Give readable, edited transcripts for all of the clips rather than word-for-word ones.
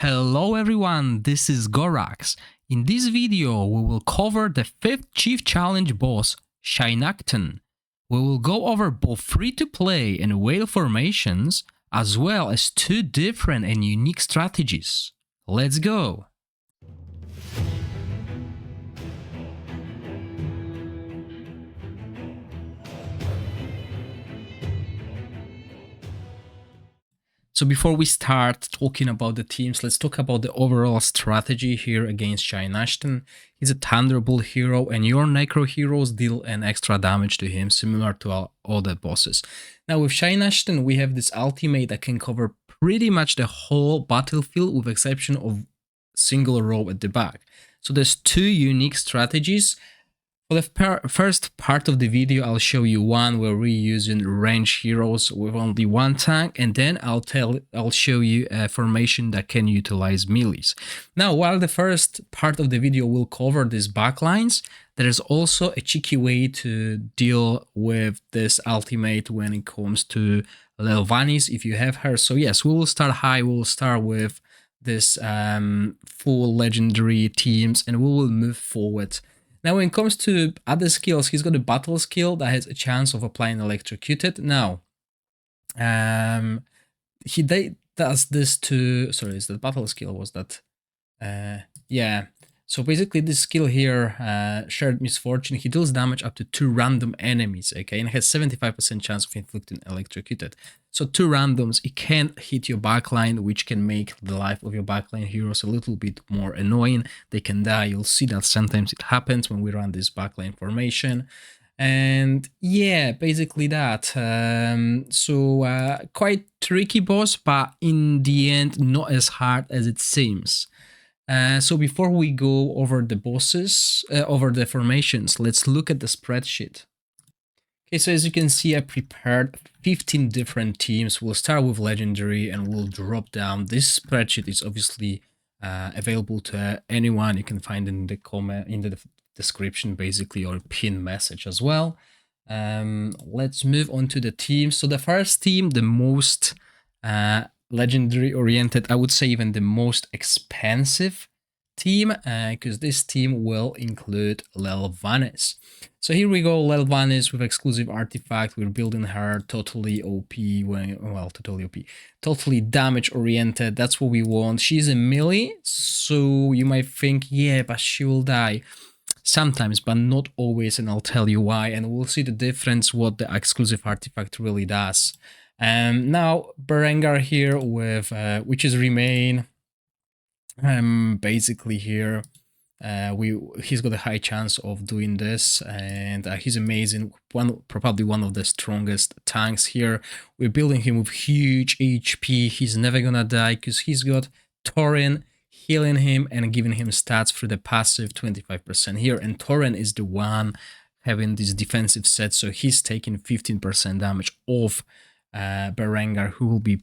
Hello everyone, this is Gorax. In this video we will cover the 5th Chief Challenge boss, Shai'nachtan. We will go over both free-to-play and whale formations, as well as 2 different and unique strategies. Let's go! So before we start talking about the teams, let's talk about the overall strategy here against Shai'nachtan. He's a Thunderbolt hero and your Necro heroes deal an extra damage to him, similar to all other bosses. Now with Shai'nachtan we have this ultimate that can cover pretty much the whole battlefield with exception of single row at the back. So there's 2 unique strategies. For the first part of the video, I'll show you one where we're using range heroes with only 1 tank, and then I'll show you a formation that can utilize melees. Now, while the first part of the video will cover these backlines, there is also a cheeky way to deal with this ultimate when it comes to Lelwanis, if you have her. So yes, we will start high. We will start with this full legendary teams, and we will move forward. Now, when it comes to other skills, he's got a battle skill that has a chance of applying electrocuted. Now, he does this to, sorry, is that battle skill? Was that? Yeah. So basically this skill here, Shared Misfortune, he deals damage up to 2 random enemies, okay, and has 75% chance of inflicting electrocuted. So 2 randoms, it can hit your backline, which can make the life of your backline heroes a little bit more annoying. They can die. You'll see that sometimes it happens when we run this backline formation. And yeah, basically that. Quite tricky boss, but in the end, not as hard as it seems. So before we go over the bosses, over the formations, let's look at the spreadsheet. Okay, so as you can see, I prepared 15 different teams. We'll start with legendary and we'll drop down. This spreadsheet is obviously available to anyone. You can find in the comment, in the description basically, or pin message as well. Let's move on to the teams. So the first team, the most legendary oriented, I would say even the most expensive team, because this team will include Lelwanis. So here we go, Lelwanis with exclusive artifact. We're building her totally OP, totally damage oriented. That's what we want. She's a melee, so you might think, yeah, but she will die. Sometimes, but not always, and I'll tell you why, and we'll see the difference what the exclusive artifact really does. Now Berengar here with Witch's Remain. Basically here he's got a high chance of doing this, and he's amazing. Probably one of the strongest tanks here. We're building him with huge HP. He's never gonna die because he's got Tauren healing him and giving him stats through the passive 25% here, and Tauren is the one having this defensive set, so he's taking 15% damage off Berengar, who will be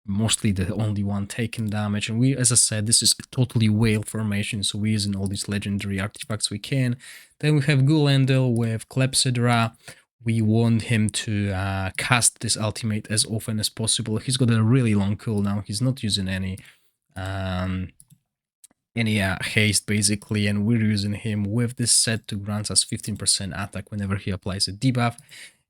mostly the only one taking damage. And we, as I said, this is a totally whale formation, so we're using all these legendary artifacts we can. Then we have Gulendil with Clepsydra. We want him to cast this ultimate as often as possible. He's got a really long cooldown. He's not using any haste basically, and we're using him with this set to grant us 15% attack whenever he applies a debuff.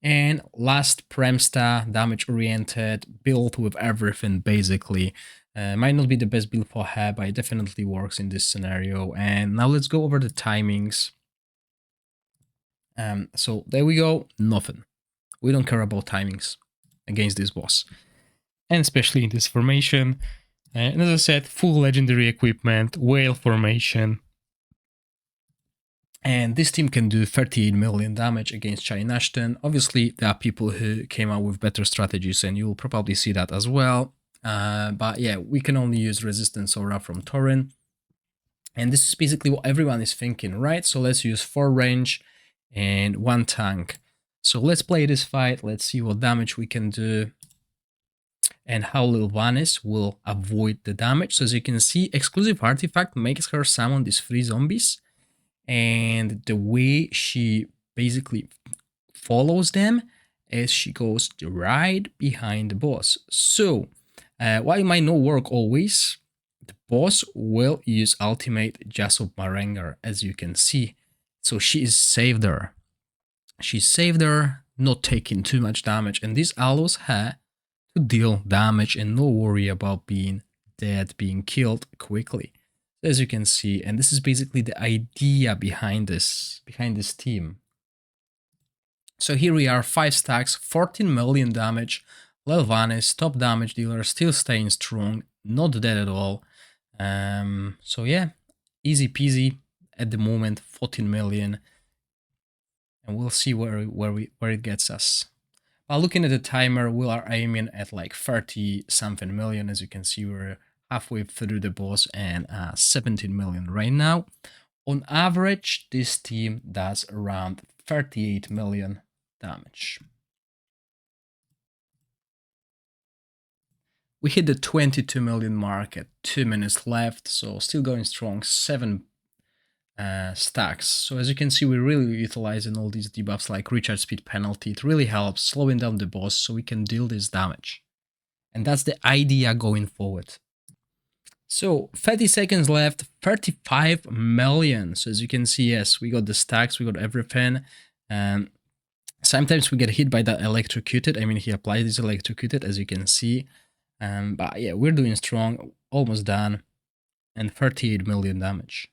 And last, Premsta, damage oriented, built with everything basically. Might not be the best build for her, but it definitely works in this scenario. And now let's go over the timings. So there we go, nothing. We don't care about timings against this boss, and especially in this formation. And as I said, full legendary equipment, whale formation. And this team can do 38 million damage against Shai'nachtan. Obviously, there are people who came out with better strategies, and you'll probably see that as well. But yeah, we can only use Resistance Aura from Tauren. And this is basically what everyone is thinking, right? So let's use 4 range and 1 tank. So let's play this fight. Let's see what damage we can do and how Lelwanis will avoid the damage. So as you can see, exclusive artifact makes her summon these 3 zombies. And the way she basically follows them is she goes right behind the boss. So while it might not work always, the boss will use ultimate just of Marengar, as you can see. So she is saved there. She's saved there, not taking too much damage, and this allows her to deal damage and no worry about being dead, being killed quickly. As you can see, and this is basically the idea behind this team. So here we are, 5 stacks, 14 million damage. Lelwanis, top damage dealer, still staying strong, not dead at all. So yeah, easy peasy at the moment, 14 million. And we'll see where it gets us. Looking at the timer, we are aiming at like 30 something million. As you can see, we're halfway through the boss and 17 million right now. On average, this team does around 38 million damage. We hit the 22 million mark at 2 minutes left, so still going strong, 7 stacks. So as you can see, we're really utilizing all these debuffs like recharge speed penalty. It really helps slowing down the boss so we can deal this damage. And that's the idea going forward. So 30 seconds left, 35 million. So as you can see, yes, we got the stacks, we got everything. Sometimes we get hit by that electrocuted. I mean, he applied this electrocuted, as you can see. But yeah, we're doing strong, almost done, and 38 million damage.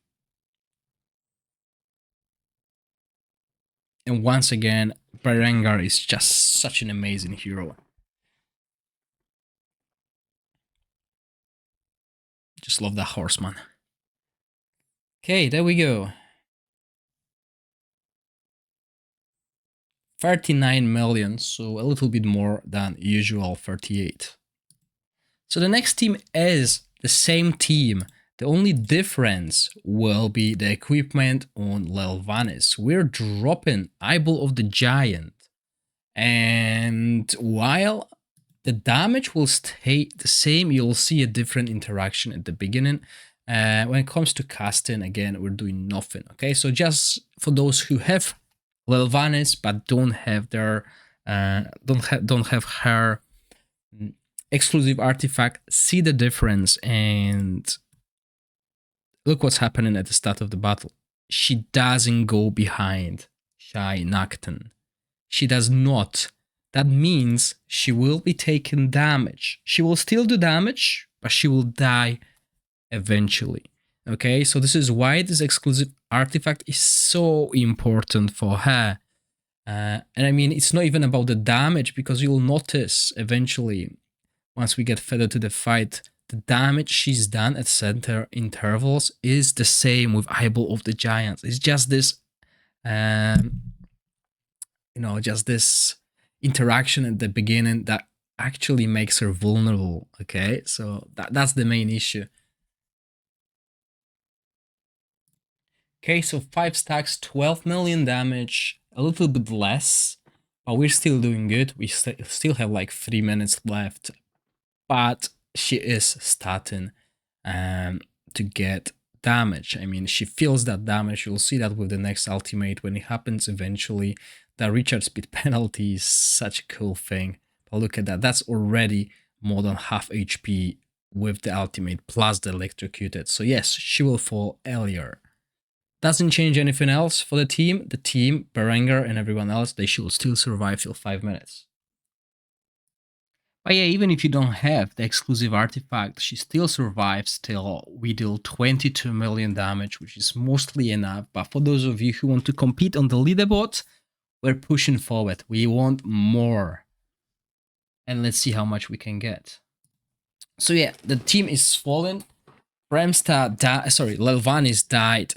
And once again, Berengar is just such an amazing hero. Just love that horseman. Okay, there we go. 39 million, so a little bit more than usual 38. So the next team is the same team. The only difference will be the equipment on Lelwanis. We're dropping Eyeball of the Giant. And while the damage will stay the same, you'll see a different interaction at the beginning. When it comes to casting, again, we're doing nothing. Okay, so just for those who have Lelwanis but don't have their don't have her exclusive artifact, see the difference and look what's happening at the start of the battle. She doesn't go behind Shai'nachtan. She does not. That means she will be taking damage. She will still do damage, but she will die eventually. Okay, so this is why this exclusive artifact is so important for her. And I mean, it's not even about the damage, because you'll notice eventually, once we get further to the fight, the damage she's done at center intervals is the same with Eyeball of the Giants. It's just this, just this interaction at the beginning that actually makes her vulnerable. Okay, so that's the main issue. Okay, so 5 stacks, 12 million damage, a little bit less, but we're still doing good. We still have like 3 minutes left, but she is starting to get damage. I mean, she feels that damage. You'll see that with the next ultimate when it happens eventually. The recharge speed penalty is such a cool thing. But look at that. That's already more than half HP with the ultimate plus the electrocuted. So yes, she will fall earlier. Doesn't change anything else for the team. The team, Berengar and everyone else, they should still survive till 5 minutes. But yeah, even if you don't have the exclusive artifact, she still survives till we deal 22 million damage, which is mostly enough. But for those of you who want to compete on the leaderboard, we're pushing forward. We want more. And let's see how much we can get. So yeah, the team is fallen. Lelwanis died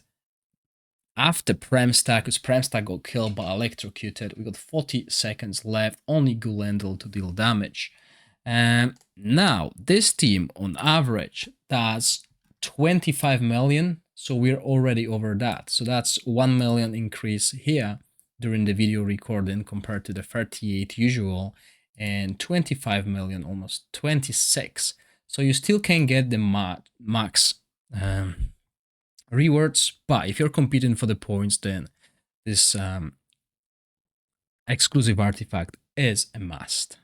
after Premstar, because Premstar got killed by electrocuted. We got 40 seconds left, only Gulendal to deal damage. Now, this team on average does 25 million, so we're already over that. So that's 1 million increase here during the video recording compared to the 38 usual, and 25 million, almost 26. So you still can get the max rewards, but if you're competing for the points, then this exclusive artifact is a must.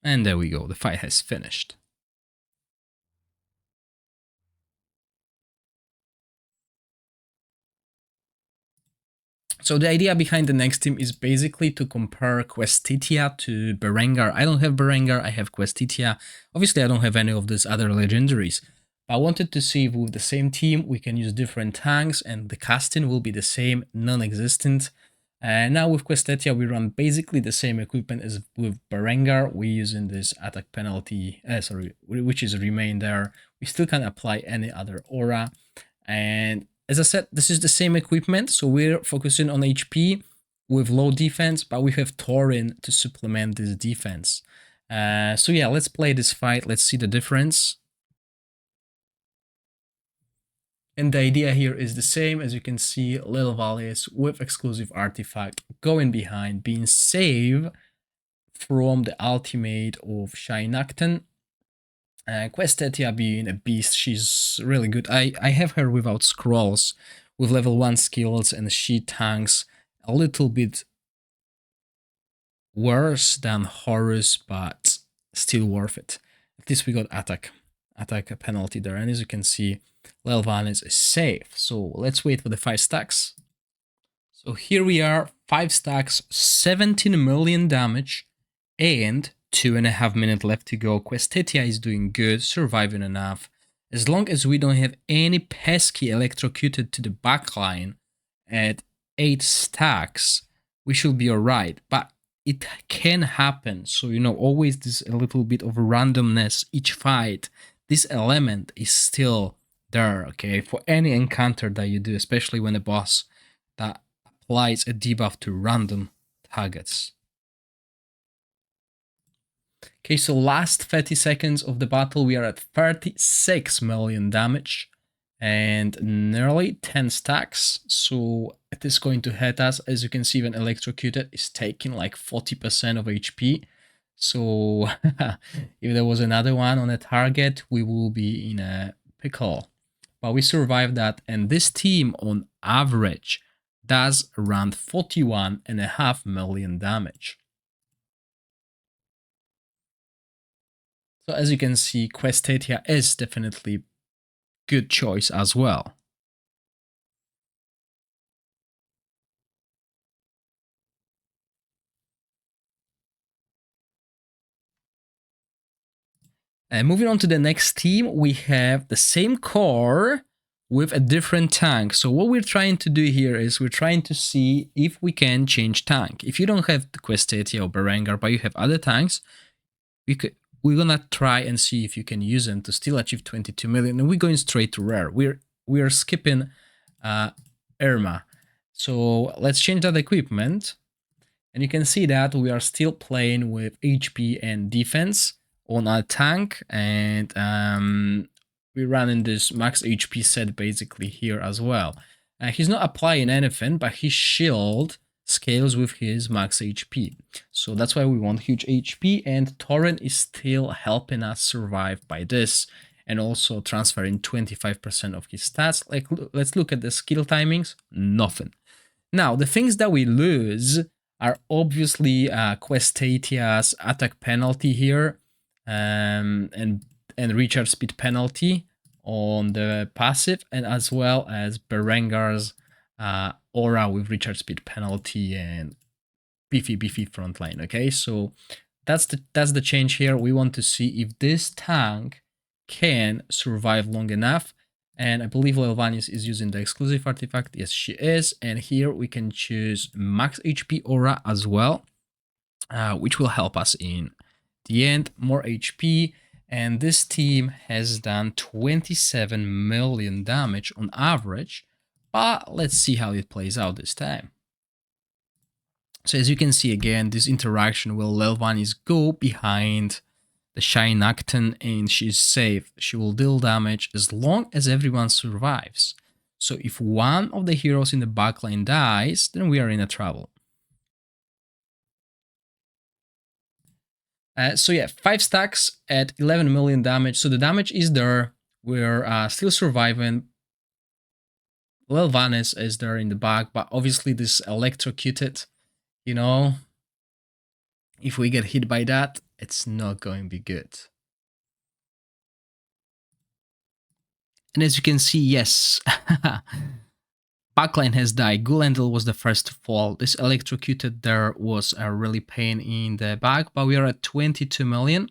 And there we go, the fight has finished. So the idea behind the next team is basically to compare Questetia to Berengar. I don't have Berengar, I have Questetia. Obviously I don't have any of these other legendaries. I wanted to see if with the same team we can use different tanks and the casting will be the same, non-existent. And now with Questetia we run basically the same equipment as with Berengar. We're using this attack penalty, which is remain there. We still can apply any other aura. And as I said, this is the same equipment, so we're focusing on HP with low defense, but we have Tauren to supplement this defense. So yeah, let's play this fight. Let's see the difference. And the idea here is the same. As you can see, Lelwanis with exclusive artifact going behind, being saved from the ultimate of Shai'nachtan. Questetia being a beast, she's really good. I have her without scrolls, with level 1 skills, and she tanks a little bit worse than Horrus, but still worth it. At least we got attack penalty there, and as you can see, Lelwanis is safe. So let's wait for the 5 stacks. So here we are, 5 stacks, 17 million damage, and 2.5 minutes left to go. Questetia is doing good, surviving enough. As long as we don't have any pesky electrocuted to the backline at 8 stacks, we should be alright. But it can happen, so you know, always this a little bit of randomness each fight. This element is still there, okay, for any encounter that you do, especially when a boss that applies a debuff to random targets. Okay, so last 30 seconds of the battle, we are at 36 million damage and nearly 10 stacks. So it is going to hit us. As you can see, when electrocuted, is taking like 40% of HP. So if there was another one on a target, we will be in a pickle. But we survived that, and this team on average does around 41.5 million damage. So as you can see, Questetia is definitely good choice as well. And moving on to the next team, we have the same core with a different tank. So what we're trying to do here is we're trying to see if we can change tank. If you don't have the Questetia or Berengar, but you have other tanks, we're gonna try and see if you can use them to still achieve 22 million. And we're going straight to rare. We're skipping Irma. So let's change that equipment. And you can see that we are still playing with HP and defense on our tank, and we're running this max HP set basically here as well. He's not applying anything, but his shield scales with his max HP. So that's why we want huge HP, and Tauren is still helping us survive by this, and also transferring 25% of his stats. Like, let's look at the skill timings, nothing. Now, the things that we lose are obviously Questetia's attack penalty here, and recharge speed penalty on the passive, and as well as Berengar's aura with recharge speed penalty and beefy frontline. Okay, so that's the change here. We want to see if this tank can survive long enough. And I believe Lelwanis is using the exclusive artifact. Yes, she is. And here we can choose max HP aura as well, which will help us in the end, more HP. And this team has done 27 million damage on average. But let's see how it plays out this time. So as you can see again, this interaction will Lelwanis go behind the Shai'nachtan and she's safe. She will deal damage as long as everyone survives. So if one of the heroes in the backline dies, then we are in a trouble. So yeah, 5 stacks at 11 million damage. So the damage is there. We're still surviving. Lelwanis is there in the back, but obviously this electrocuted, you know, If we get hit by that, it's not going to be good. And as you can see, yes, backline has died. Gulendil was the first to fall. This electrocuted there was a really pain in the back, but we are at 22 million.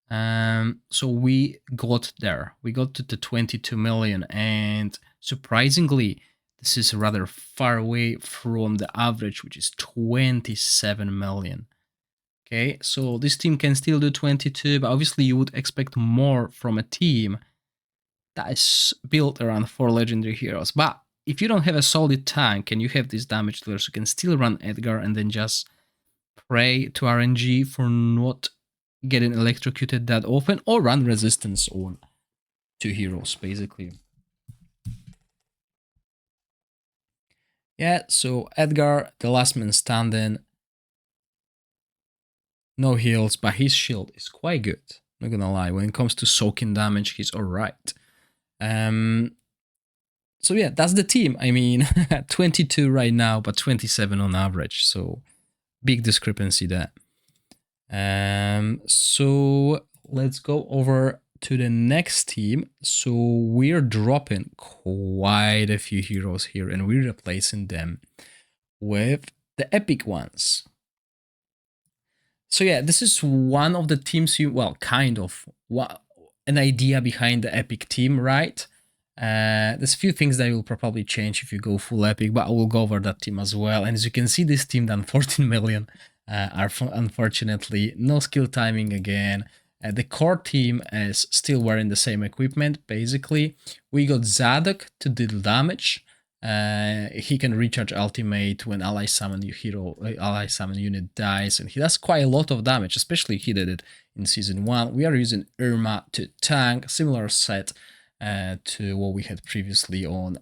So we got there. We got to the 22 million, and surprisingly, this is rather far away from the average, which is 27 million. Okay, so this team can still do 22, but obviously you would expect more from a team that is built around 4 legendary heroes. But if you don't have a solid tank and you have these damage dealers, you can still run Edgar and then just pray to RNG for not getting electrocuted that often, or run resistance on 2 heroes, basically. Yeah, so Edgar, the last man standing, no heals, but his shield is quite good. Not gonna lie, when it comes to soaking damage, he's alright. So yeah, that's the team. I mean, 22 right now, but 27 on average. So big discrepancy there. So let's go over to the next team. So we're dropping quite a few heroes here, and we're replacing them with the epic ones. So yeah, this is one of the teams well, kind of an idea behind the epic team, right? There's a few things that will probably change if you go full epic, but I will go over that team as well. And as you can see, this team done 14 million. Are unfortunately no skill timing again. The core team is still wearing the same equipment. Basically, we got Zadok to deal damage. He can recharge ultimate when ally summon unit dies, and he does quite a lot of damage, especially he did it in season 1. We are using Irma to tank, similar set to what we had previously on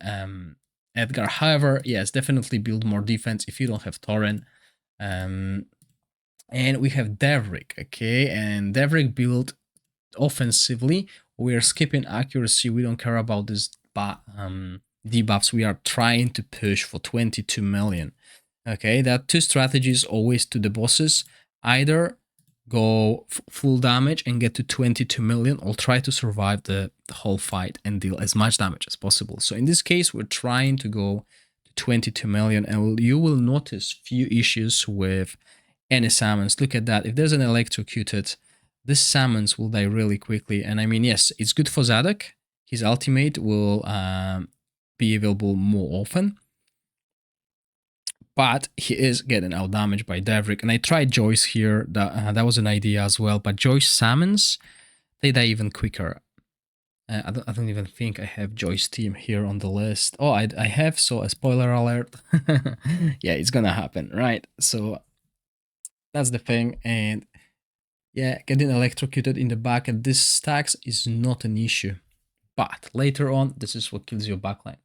Edgar. However, yes, definitely build more defense if you don't have Torrent. And we have Devrick, okay, and Devrick built offensively. We are skipping accuracy. We don't care about this debuffs. We are trying to push for 22 million. Okay, there are 2 strategies always to the bosses. Either go full damage and get to 22 million, or try to survive the whole fight and deal as much damage as possible. So in this case, we're trying to go to 22 million, and you will notice few issues with any summons. Look at that. If there's an electrocuted, this summons will die really quickly. And I mean, yes, it's good for Zadok. His ultimate will be available more often. But he is getting out damaged by Devrick. And I tried Joyce here. That was an idea as well. But Joyce summons, they die even quicker. I don't even think I have Joyce team here on the list. Oh, I have, so a spoiler alert. Yeah, it's gonna happen, right? So that's the thing. And yeah, getting electrocuted in the back at this stacks is not an issue. But later on, this is what kills your backline.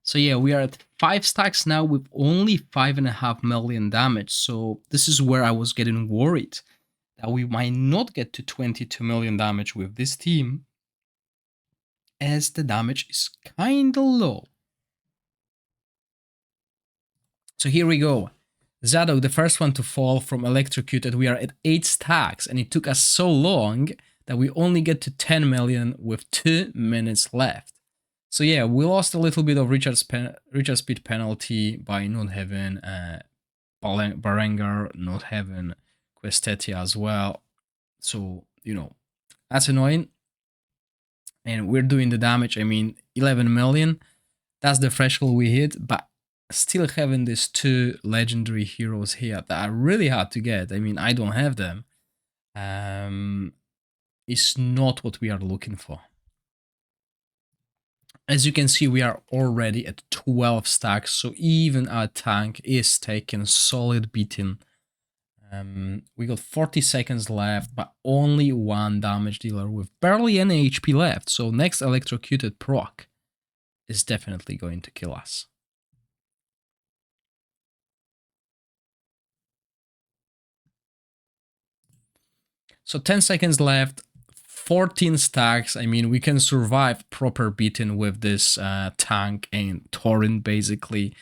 So yeah, we are at 5 stacks now with only 5.5 million damage. So this is where I was getting worried that we might not get to 22 million damage with this team, as the damage is kinda low. So here we go. Zadok, the first one to fall from electrocuted. We are at 8 stacks, and it took us so long that we only get to 10 million with 2 minutes left. So yeah, we lost a little bit of recharge speed penalty by not having Berengar, not having Questetia as well. So, you know, that's annoying. And we're doing the damage. I mean, 11 million. That's the threshold we hit, but still having these 2 legendary heroes here that are really hard to get. I mean, I don't have them. Is not what we are looking for. As you can see, we are already at 12 stacks, so even our tank is taking solid beating. We got 40 seconds left, but only 1 damage dealer with barely any HP left. So next electrocuted proc is definitely going to kill us. So 10 seconds left, 14 stacks. I mean, we can survive proper beating with this tank and Torrent, basically.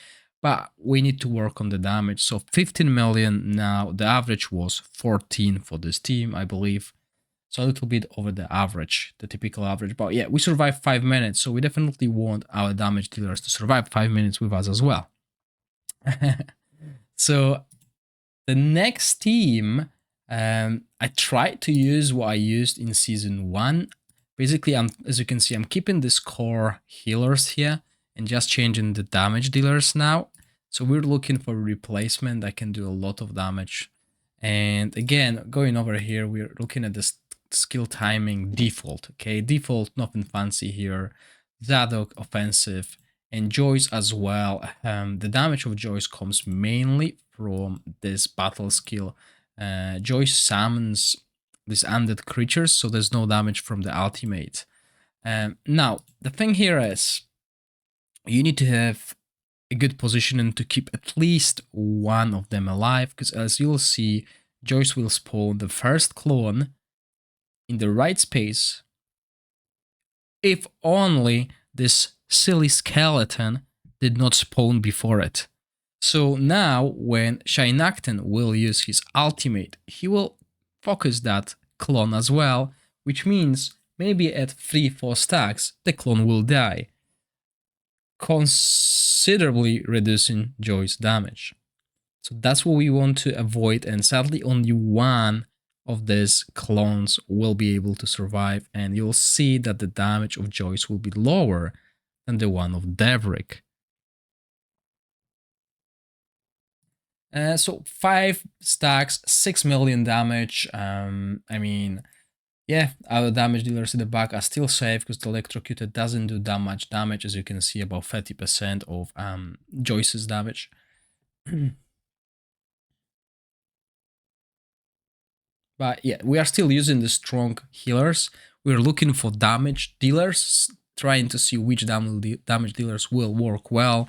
but we need to work on the damage. So 15 million now. The average was 14 for this team, I believe. So a little bit over the average, the typical average. But yeah, we survived 5 minutes, so we definitely want our damage dealers to survive 5 minutes with us as well. So the next team, I tried to use what I used in season 1. Basically, as you can see, I'm keeping this core healers here and just changing the damage dealers now. So we're looking for a replacement that can do a lot of damage. And again, going over here, we're looking at this skill timing default. Okay, default, nothing fancy here. Zadok offensive and Joyce as well. The damage of Joyce comes mainly from this battle skill. Joyce summons these undead creatures, so there's no damage from the ultimate. Now, the thing here is, you need to have a good positioning to keep at least one of them alive, because as you'll see, Joyce will spawn the first clone in the right space if only this silly skeleton did not spawn before it. So now when Shai'nachtan will use his ultimate, he will focus that clone as well, which means maybe at 3-4 stacks the clone will die, considerably reducing Joy's damage. So that's what we want to avoid, and sadly only one of these clones will be able to survive, and you'll see that the damage of Joyce will be lower than the one of Devrick. So 5 stacks, 6 million damage. I mean, yeah, our damage dealers in the back are still safe because the electrocuted doesn't do that much damage, as you can see, about 30% of Joyce's damage. But yeah, we are still using the strong healers. We're looking for damage dealers, trying to see which damage dealers will work well,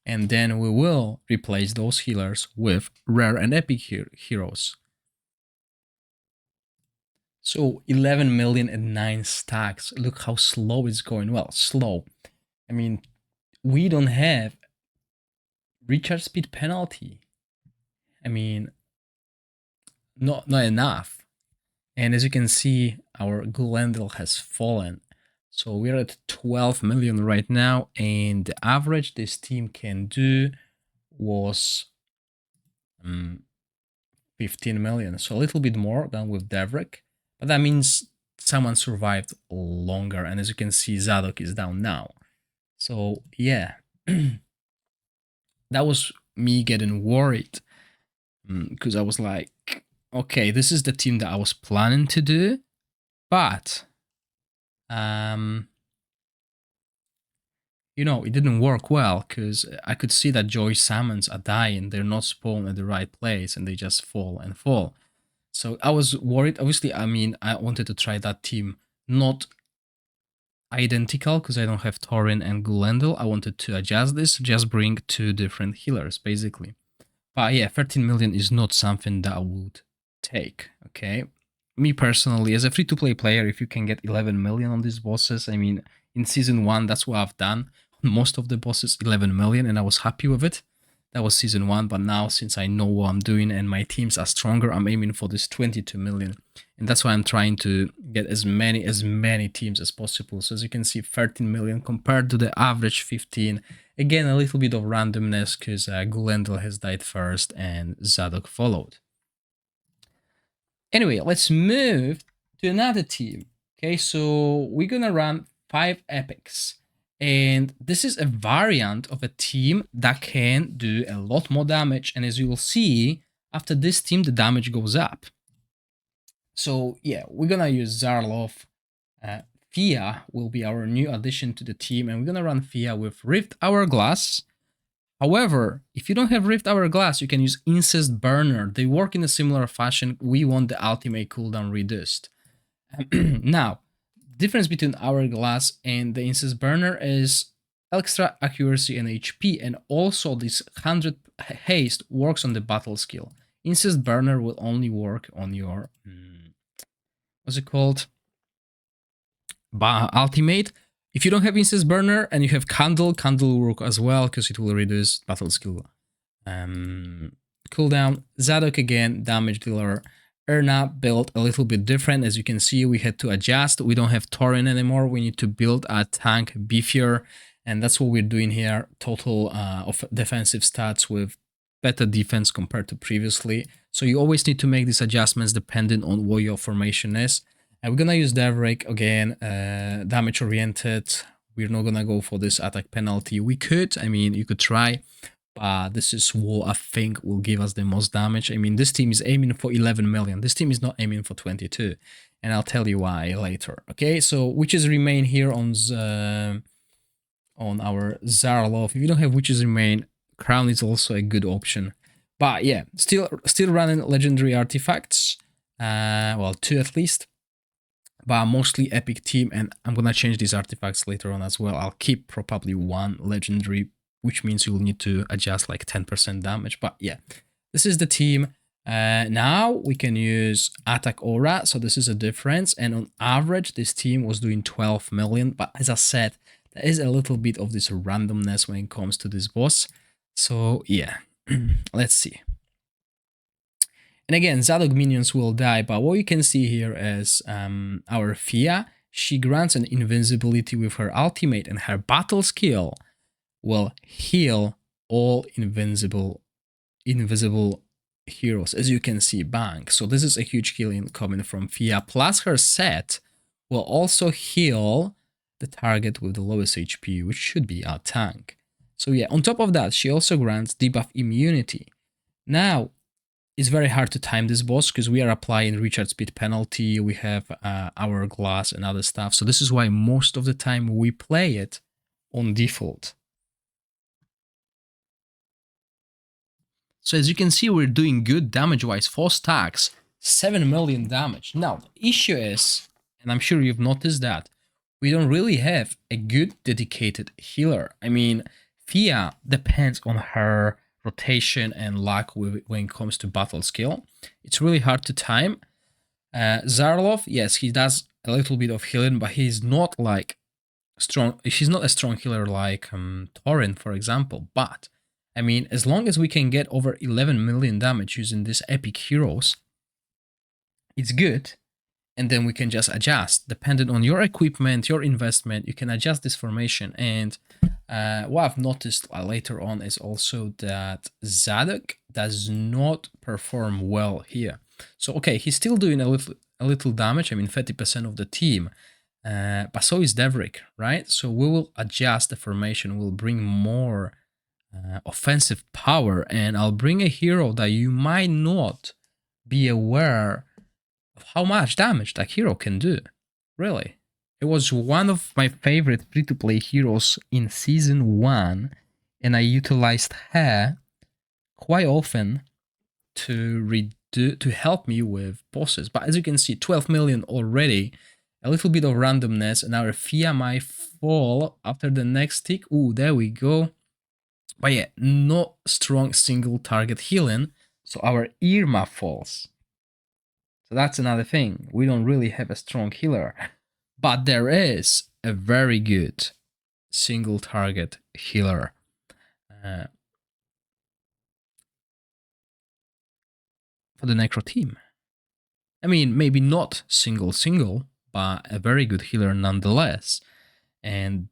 and then we will replace those healers with rare and epic heroes. So 11 million and 9 stacks. Look how slow it's going. Well, slow. I mean, we don't have recharge speed penalty. I mean, not enough. And as you can see, our Glendale has fallen. So we're at 12 million right now, and the average this team can do was 15 million. So a little bit more than with Devrick, but that means someone survived longer. And as you can see, Zadok is down now. So yeah, that was me getting worried, because I was like, okay, this is the team that I was planning to do, but you know, it didn't work well, because I could see that Joyce summons are dying. They're not spawned at the right place, and they just fall and fall. So I was worried. Obviously, I mean, I wanted to try that team not identical, because I don't have Taurin and Glendale. I wanted to adjust this, just bring 2 different healers, basically. But yeah, 13 million is not something that I would take, okay? Me personally, as a free-to-play player, if you can get 11 million on these bosses, I mean, in season 1, that's what I've done. Most of the bosses, 11 million, and I was happy with it. That was season 1, but now, since I know what I'm doing and my teams are stronger, I'm aiming for this 22 million. And that's why I'm trying to get as many teams as possible. So as you can see, 13 million compared to the average 15. Again, a little bit of randomness, because Glendale has died first and Zadok followed. Anyway, let's move to another team. Okay, so we're gonna run 5 epics. And this is a variant of a team that can do a lot more damage. And as you will see, after this team, the damage goes up. So yeah, we're gonna use Zharloth. Fia will be our new addition to the team, and we're gonna run Fia with Rift Hourglass. However, if you don't have Rift Hourglass, you can use Incest Burner. They work in a similar fashion. We want the ultimate cooldown reduced. Now, difference between Hourglass and the Incest Burner is extra accuracy and HP, and also this 100 haste works on the battle skill. Incest Burner will only work on your what's it called? Ultimate. If you don't have Incense Burner and you have Candle, Candle will work as well because it will reduce battle skill cooldown. Zadok again, damage dealer. Erna built a little bit different. As you can see, we had to adjust. We don't have Tauren anymore. We need to build a tank beefier. And that's what we're doing here. Total of defensive stats with better defense compared to previously. So you always need to make these adjustments depending on what your formation is. And we're gonna use Devrik again, damage oriented. We're not gonna go for this attack penalty. We could, I mean, you could try, but this is what I think will give us the most damage. I mean, this team is aiming for 11 million. This team is not aiming for 22, and I'll tell you why later. Okay, so witches remain here on our Zharloth. If you don't have witches remain, crown is also a good option. But yeah, still running legendary artifacts. Well, 2 at least. But mostly epic team, and I'm gonna change these artifacts later on as well. I'll keep probably 1 legendary, which means you'll need to adjust like 10% damage. But yeah, this is the team. Now we can use attack aura, so this is a difference. And on average, this team was doing 12 million. But as I said, there is a little bit of this randomness when it comes to this boss. So yeah, let's see. And again, Zadok minions will die, but what you can see here is our Fia. She grants an invincibility with her ultimate, and her battle skill will heal all invisible heroes. As you can see, bang. So this is a huge healing coming from Fia. Plus her set will also heal the target with the lowest HP, which should be our tank. So yeah, on top of that, she also grants debuff immunity. Now, it's very hard to time this boss because we are applying recharge speed penalty, we have hourglass and other stuff. So this is why most of the time we play it on default. So as you can see, we're doing good damage-wise. 4 stacks, 7 million damage. Now, the issue is, and I'm sure you've noticed that, we don't really have a good dedicated healer. I mean, Fia depends on her rotation and luck when it comes to battle skill. It's really hard to time. Zharloth, yes, he does a little bit of healing, but he's not like strong. She's not a strong healer like Tauren, for example. But I mean, as long as we can get over 11 million damage using these epic heroes, it's good. And then we can just adjust. Depending on your equipment, your investment, you can adjust this formation. And what I've noticed later on is also that Zadok does not perform well here. So, okay, he's still doing a little damage. I mean, 30% of the team. But so is Devrik, right? So we will adjust the formation. We'll bring more offensive power. And I'll bring a hero that you might not be aware of how much damage that hero can do. Really. It was one of my favorite free-to-play heroes in Season 1, and I utilized her quite often to help me with bosses. But as you can see, 12 million already, a little bit of randomness, and our Fia might fall after the next tick. Ooh, there we go. But yeah, not strong single target healing, so our Irma falls. So that's another thing. We don't really have a strong healer. But there is a very good single target healer. For the Necro team. I mean, maybe not single, but a very good healer nonetheless. And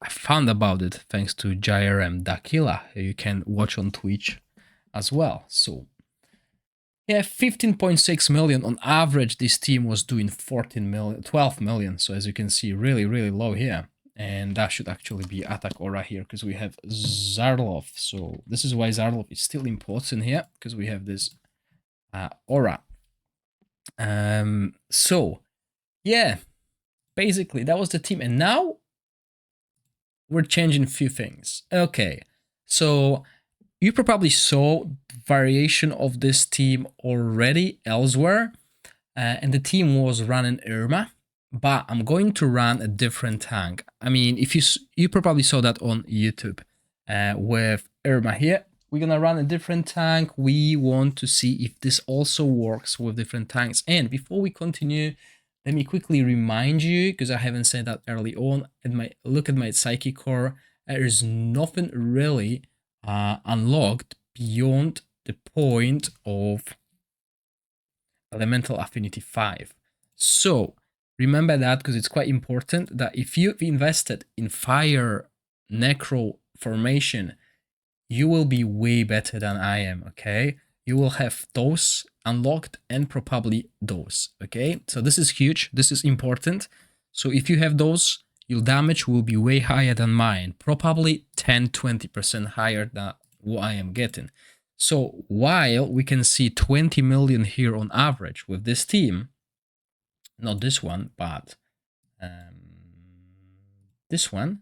I found about it thanks to JRM Dakila, who you can watch on Twitch as well. So yeah, 15.6 million on average. This team was doing 12 million. So as you can see, really, really low here. And that should actually be attack aura here because we have Zharloth. So this is why Zharloth is still important here because we have this aura. So yeah, basically that was the team. And now we're changing a few things. Okay, so you probably saw variation of this team already elsewhere, and the team was running Irma, but I'm going to run a different tank. I mean, if you probably saw that on YouTube with Irma here. We're gonna run a different tank. We want to see if this also works with different tanks. And before we continue, Let me quickly remind you, because I haven't said that early on, look at my Psychic Core. There is nothing really unlocked beyond the point of Elemental Affinity 5. So remember that, because it's quite important that if you've invested in Fire Necro formation, you will be way better than I am, okay? You will have those unlocked and probably those, okay? So this is huge, this is important. So if you have those, your damage will be way higher than mine, probably 10-20% higher than what I am getting. So while we can see 20 million here on average with this team, not this one, but this one,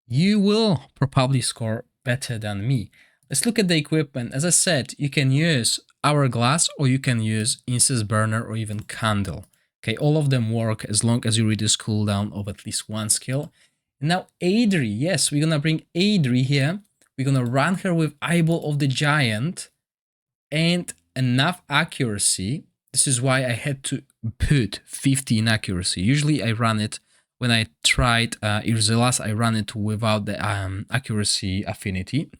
you will probably score better than me. Let's look at the equipment. As I said, you can use Hourglass, or you can use Incense Burner, or even Candle. Okay, all of them work as long as you reduce cooldown of at least one skill. And now Adri, yes, we're gonna bring Adri here. We're gonna run her with Eyeball of the Giant and enough accuracy. This is why I had to put 50 in accuracy. Usually I run it, when I tried Irzelas, I ran it without the accuracy affinity.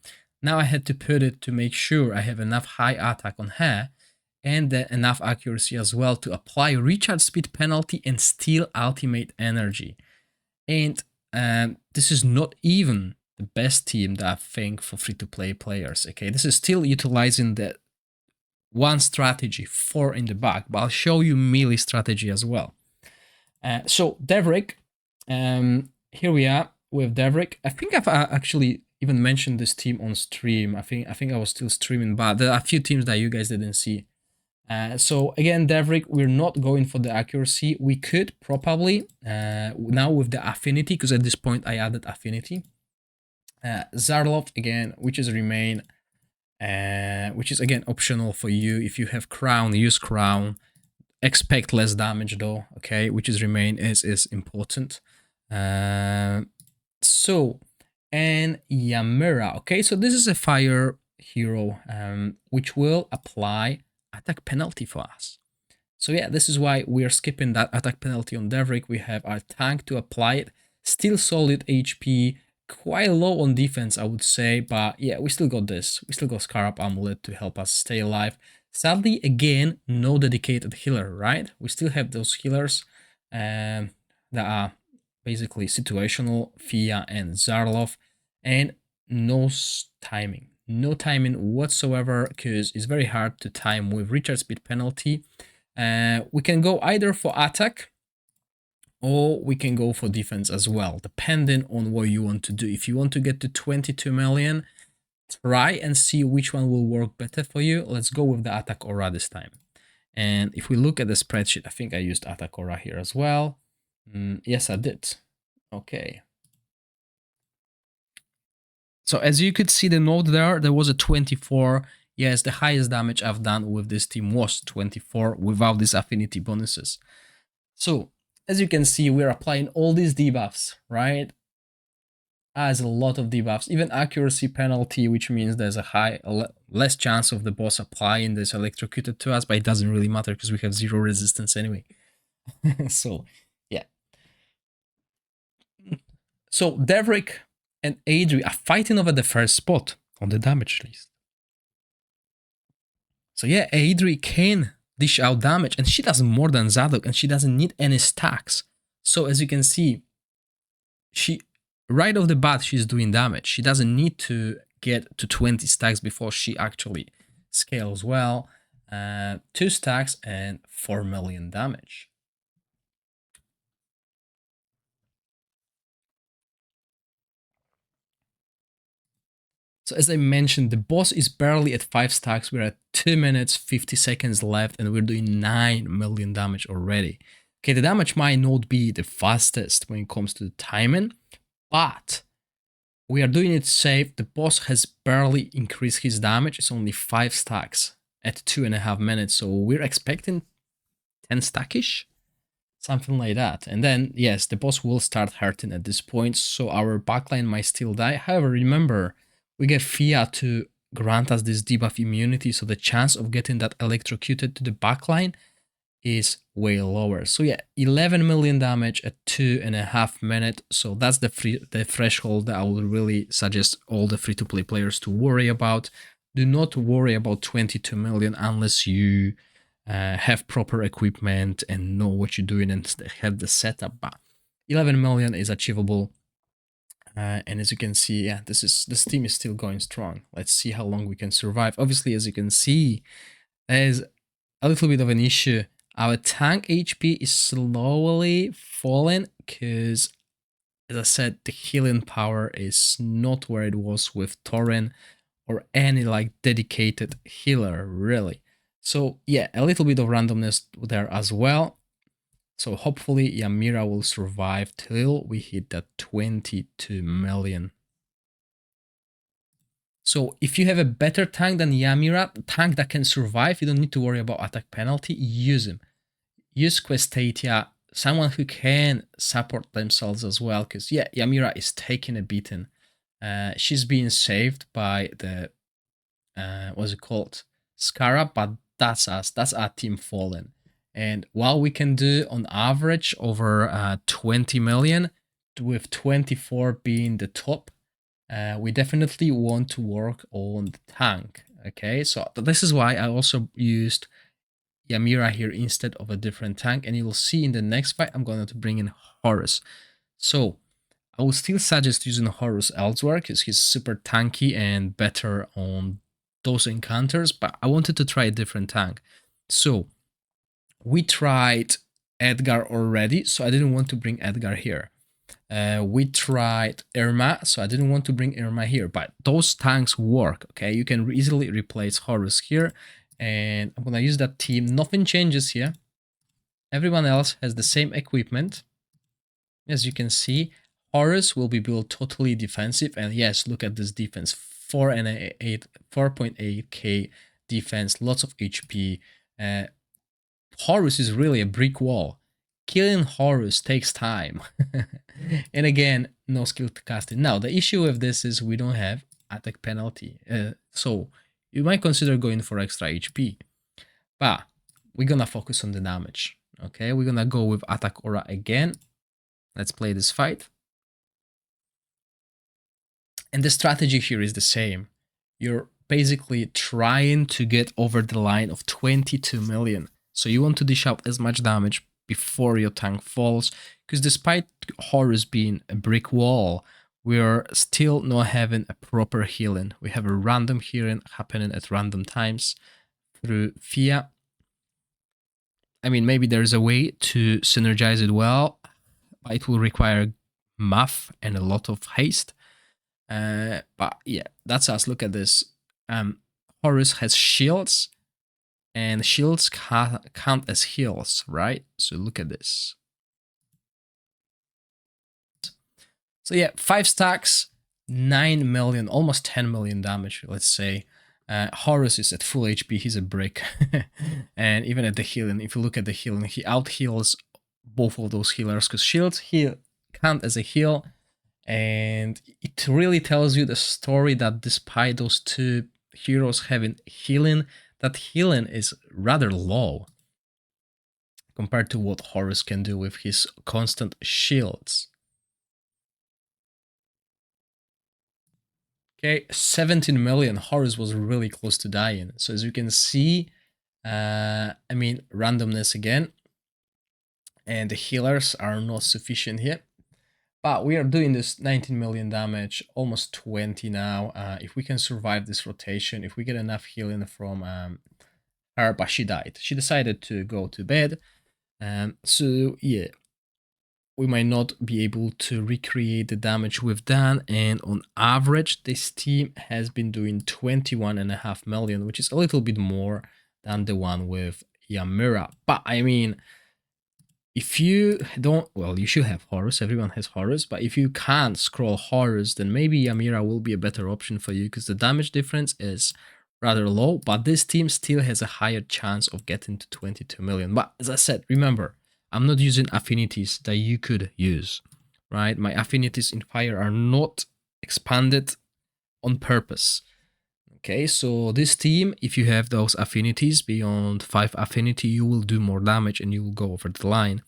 Now I had to put it to make sure I have enough high attack on her and enough accuracy as well to apply recharge speed penalty and steal ultimate energy. And this is not even the best team that I think for free-to-play players. Okay, this is still utilizing the one strategy, 4 in the back, but I'll show you melee strategy as well. So Devrick, here we are with Devrick. I think I've actually even mentioned this team on stream. I think I was still streaming, but there are a few teams that you guys didn't see. So again, Devrick, we're not going for the accuracy. We could probably now with the affinity, because at this point I added affinity. Zharloth again, which is remain, which is again optional for you. If you have crown, use crown. Expect less damage though, okay, which is remain is important. So, and Ymira, okay, so this is a fire hero which will apply attack penalty for us. So yeah, this is why we are skipping that attack penalty on Devrick. We have our tank to apply it, still solid HP, quite low on defense I would say, but yeah, we still got this. We still got Scarab Amulet to help us stay alive. Sadly, again, no dedicated healer, right? We still have those healers that are basically situational, Fia and Zharloth, and no timing. No timing whatsoever, because it's very hard to time with recharge speed penalty. We can go either for attack, or we can go for defense as well, depending on what you want to do. If you want to get to 22 million, try and see which one will work better for you. Let's go with the attack aura this time. And if we look at the spreadsheet, I think I used attack aura here as well. Yes, I did. Okay. So as you could see the note there was a 24. Yes, the highest damage I've done with this team was 24 without these affinity bonuses. So as you can see, we're applying all these debuffs, right? As a lot of debuffs, even accuracy penalty, which means there's a less chance of the boss applying this electrocuted to us, but it doesn't really matter because we have 0 resistance anyway. So yeah. So Devrick and Adri are fighting over the first spot on the damage list. So yeah, Adri can dish out damage, and she does more than Zadok, and she doesn't need any stacks. So as you can see, she right off the bat, she's doing damage. She doesn't need to get to 20 stacks before she actually scales well. 2 stacks and 4 million damage. So as I mentioned, the boss is barely at 5 stacks. We're at 2 minutes, 50 seconds left, and we're doing 9 million damage already. Okay, the damage might not be the fastest when it comes to the timing, but we are doing it safe. The boss has barely increased his damage. It's only 5 stacks at 2.5 minutes. So we're expecting 10 stackish, something like that. And then, yes, the boss will start hurting at this point. So our backline might still die. However, remember, we get Fia to grant us this debuff immunity. So the chance of getting that electrocuted to the backline is way lower. So yeah, 11 million damage at 2.5 minutes. So that's the threshold that I would really suggest all the free-to-play players to worry about. Do not worry about 22 million unless you have proper equipment and know what you're doing and have the setup. But 11 million is achievable. And as you can see, yeah, this team is still going strong. Let's see how long we can survive. Obviously, as you can see, there's a little bit of an issue. Our tank HP is slowly falling because, as I said, the healing power is not where it was with Thorin or any like dedicated healer, really. So yeah, a little bit of randomness there as well. So hopefully Ymira will survive till we hit that 22 million. So if you have a better tank than Ymira, a tank that can survive, you don't need to worry about attack penalty, use him. Use Questetia, someone who can support themselves as well, because yeah, Ymira is taking a beating. She's being saved by the, what's it called? Scarab, but that's us, that's our team fallen. And while we can do on average over 20 million, with 24 being the top, we definitely want to work on the tank. Okay, so this is why I also used Ymira here instead of a different tank, and you will see in the next fight I'm going to bring in Horrus. So I will still suggest using Horrus elsewhere because he's super tanky and better on those encounters, but I wanted to try a different tank. So we tried Edgar already, so I didn't want to bring Edgar here. We tried Irma, so I didn't want to bring Irma here, but those tanks work, okay? You can easily replace Horus here, and I'm gonna use that team. Nothing changes here. Everyone else has the same equipment. As you can see, Horus will be built totally defensive, and yes, look at this defense. 4.8k defense, lots of HP. Horus is really a brick wall. Killing Horus takes time. And again, no skill to casting. Now, the issue with this is we don't have attack penalty. So you might consider going for extra HP. But we're gonna focus on the damage. Okay, we're gonna go with attack aura again. Let's play this fight. And the strategy here is the same. You're basically trying to get over the line of 22 million. So you want to dish out as much damage before your tank falls, because despite Horus being a brick wall, we're still not having a proper healing. We have a random healing happening at random times through Fia. I mean, maybe there's a way to synergize it well, but it will require math and a lot of haste. But yeah, that's us. Look at this. Horus has shields, and shields count as heals, right? So look at this. So yeah, 5 stacks, 9 million, almost 10 million damage, let's say. Horus is at full HP, he's a brick. And even at the healing, if you look at the healing, he out-heals both of those healers, because shields count as a heal. And it really tells you the story that despite those two heroes having healing, that healing is rather low compared to what Horus can do with his constant shields. Okay, 17 million. Horus was really close to dying. So as you can see, I mean, randomness again. And the healers are not sufficient here. But we are doing this 19 million damage, almost 20 now. If we can survive this rotation, if we get enough healing from her, but she died. She decided to go to bed. So yeah, we might not be able to recreate the damage we've done. And on average, this team has been doing 21.5 million, which is a little bit more than the one with Ymira. But I mean, if you don't, well, you should have Horus, everyone has Horus, but if you can't scroll Horus, then maybe Ymira will be a better option for you, because the damage difference is rather low, but this team still has a higher chance of getting to 22 million. But as I said, remember, I'm not using affinities that you could use, right? My affinities in Fire are not expanded on purpose, Okay, so this team, if you have those affinities beyond 5 affinity, you will do more damage and you will go over the line.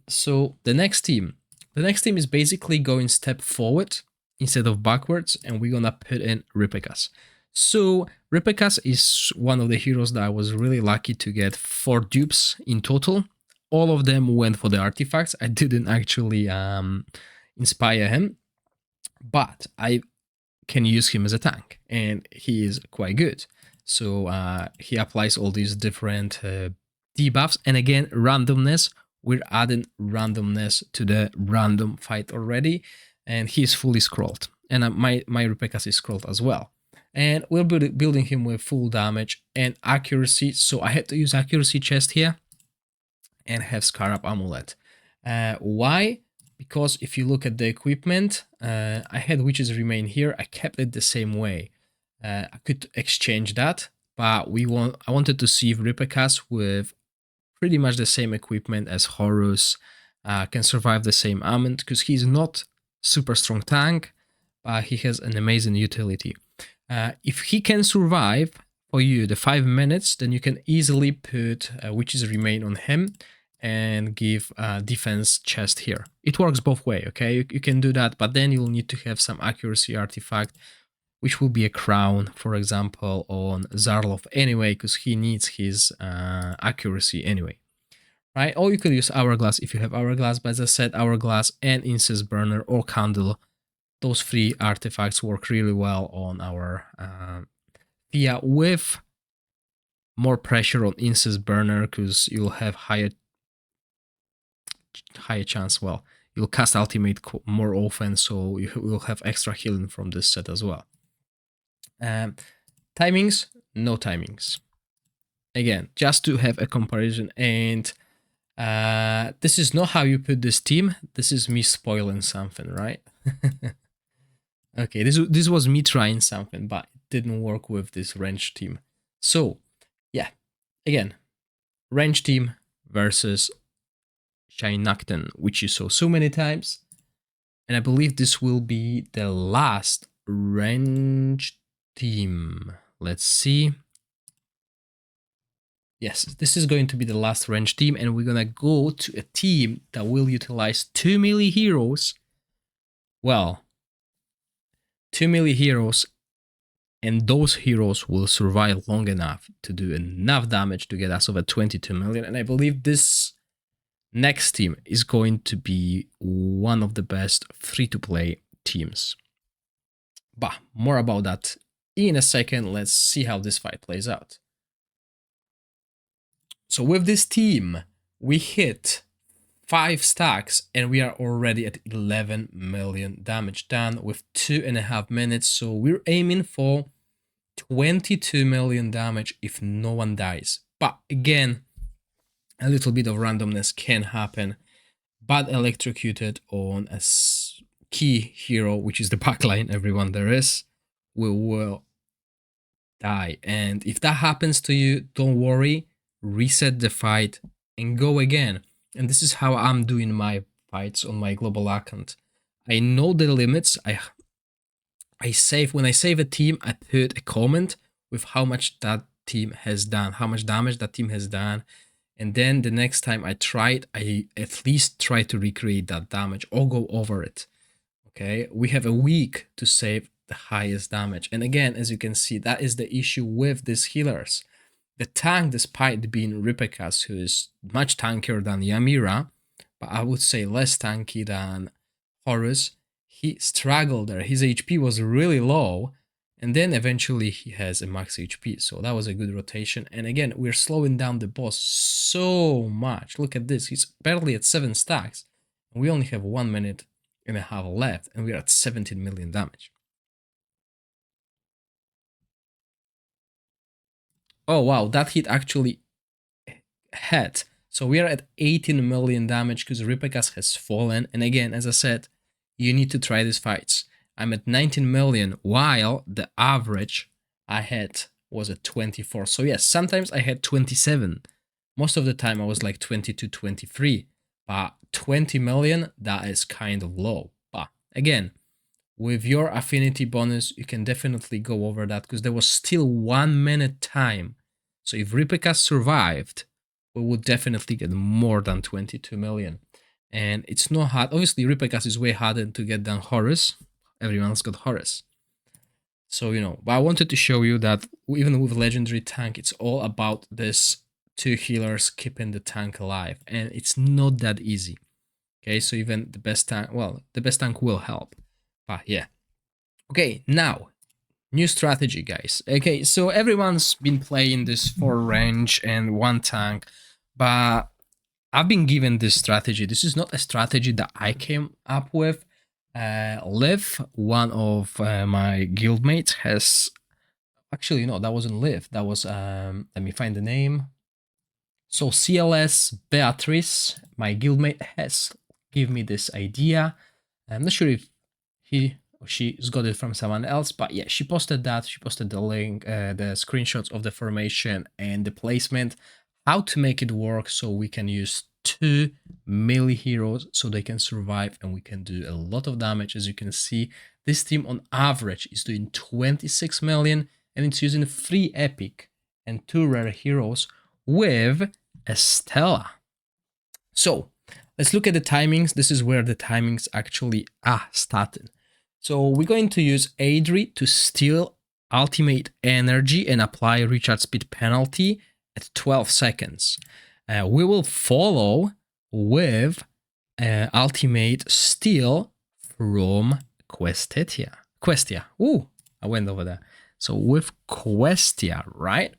So the next team is basically going step forward instead of backwards, and we're gonna put in Ripekas. So Ripekas is one of the heroes that I was really lucky to get 4 dupes in total. All of them went for the artifacts. I didn't actually inspire him, but I can use him as a tank, and he is quite good. So he applies all these different debuffs, and again, randomness. We're adding randomness to the random fight already, and he's fully scrolled. And my Ripekas is scrolled as well. And we're building him with full damage and accuracy. So I had to use accuracy chest here and have Scarab Amulet. Why? Because if you look at the equipment, I had Witches Remain here. I kept it the same way. I could exchange that, but I wanted to see if Ripekas with pretty much the same equipment as Horrus can survive the same ammon, because he's not super strong tank, but he has an amazing utility. If he can survive for you the 5 minutes, then you can easily put Witches Remain on him and give defense chest here. It works both way, okay? You can do that, but then you'll need to have some accuracy artifact, which will be a crown, for example, on Zharloth anyway, because he needs his accuracy anyway, right? Or you could use Hourglass if you have Hourglass, but as I said, Hourglass and Incense Burner or Candle, those 3 artifacts work really well on our Thea, with more pressure on Incense Burner, because you'll have higher chance, well, you'll cast ultimate more often, so you will have extra healing from this set as well. Timings, no timings. Again, just to have a comparison, and this is not how you put this team. This is me spoiling something, right? Okay, this was me trying something, but it didn't work with this range team. So, yeah, again, range team versus Shai'nachtan, which you saw so many times. And I believe this will be the last range team. Let's see. Yes, this is going to be the last range team, and we're gonna go to a team that will utilize 2 melee heroes. Well, 2 melee heroes, and those heroes will survive long enough to do enough damage to get us over 22 million. And I believe this next team is going to be one of the best free-to-play teams. But more about that in a second. Let's see how this fight plays out. So with this team, we hit 5 stacks and we are already at 11 million damage done with 2.5 minutes. So we're aiming for 22 million damage if no one dies. But again, a little bit of randomness can happen. But electrocuted on a key hero, which is the backline, everyone there is, we will die. And if that happens to you, don't worry, reset the fight and go again. And this is how I'm doing my fights on my global account. I know the limits. I save, when I save a team, I put a comment with how much that team has done, how much damage that team has done. And then the next time I try it, I at least try to recreate that damage or go over it. Okay, we have a week to save the highest damage. And again, as you can see, that is the issue with these healers. The tank, despite being Ripekas, who is much tankier than Ymira, but I would say less tanky than Horrus, he struggled there. His HP was really low, and then eventually he has a max HP. So that was a good rotation. And again, we're slowing down the boss so much. Look at this. He's barely at 7 stacks. And we only have 1.5 minutes left, and we're at 17 million damage. Oh wow, that hit actually hit. So we are at 18 million damage because Ripekas has fallen. And again, as I said, you need to try these fights. I'm at 19 million, while the average I had was at 24. So yes, sometimes I had 27. Most of the time I was like 22, 23. But 20 million, that is kind of low. But again, with your affinity bonus, you can definitely go over that because there was still 1 minute time. So if Ripekas survived, we would definitely get more than 22 million. And it's not hard. Obviously, Ripekas is way harder to get than Horrus. Everyone's got Horrus. So, you know, but I wanted to show you that even with Legendary Tank, it's all about this 2 healers keeping the tank alive. And it's not that easy. Okay, so even the best tank, well, the best tank will help. But yeah. Okay, now, new strategy, guys. Okay, so everyone's been playing this 4 range and 1 tank, but I've been given this strategy. This is not a strategy that I came up with. Liv, one of my guildmates, has... Actually, no, that wasn't Liv. That was, let me find the name. So CLS Beatrice, my guildmate, has given me this idea. I'm not sure if he or she's got it from someone else, but yeah, she posted that. She posted the link, the screenshots of the formation and the placement, how to make it work so we can use 2 melee heroes so they can survive and we can do a lot of damage. As you can see, this team on average is doing 26 million and it's using 3 epic and 2 rare heroes with a Stella. So let's look at the timings. This is where the timings actually are starting. So we're going to use Adri to steal ultimate energy and apply recharge speed penalty at 12 seconds. We will follow with ultimate steal from Questia. Ooh, I went over there. So with Questia, right?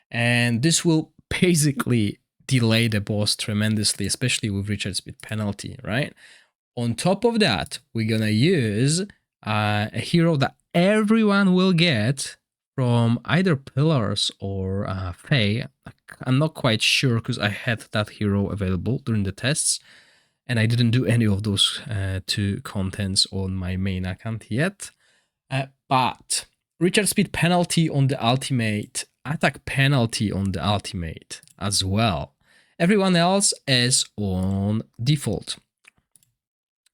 And this will basically delay the boss tremendously, especially with recharge speed penalty, right? On top of that, we're gonna use a hero that everyone will get from either Pillars or Fae. I'm not quite sure because I had that hero available during the tests and I didn't do any of those 2 contents on my main account yet. But recharge speed penalty on the ultimate, attack penalty on the ultimate as well. Everyone else is on default.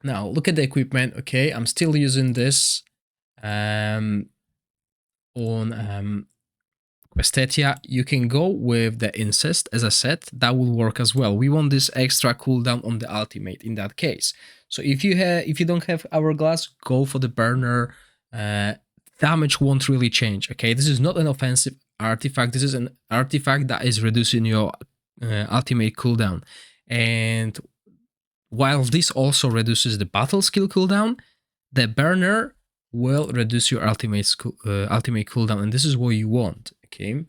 Now look at the equipment. Okay, I'm still using this on Questetia. You can go with the incest, as I said, that will work as well. We want this extra cooldown on the ultimate in that case. So if you don't have Hourglass, go for the burner. Damage won't really change. Okay, this is not an offensive artifact. This is an artifact that is reducing your ultimate cooldown, and while this also reduces the battle skill cooldown, the burner will reduce your ultimate cooldown, and this is what you want. Okay.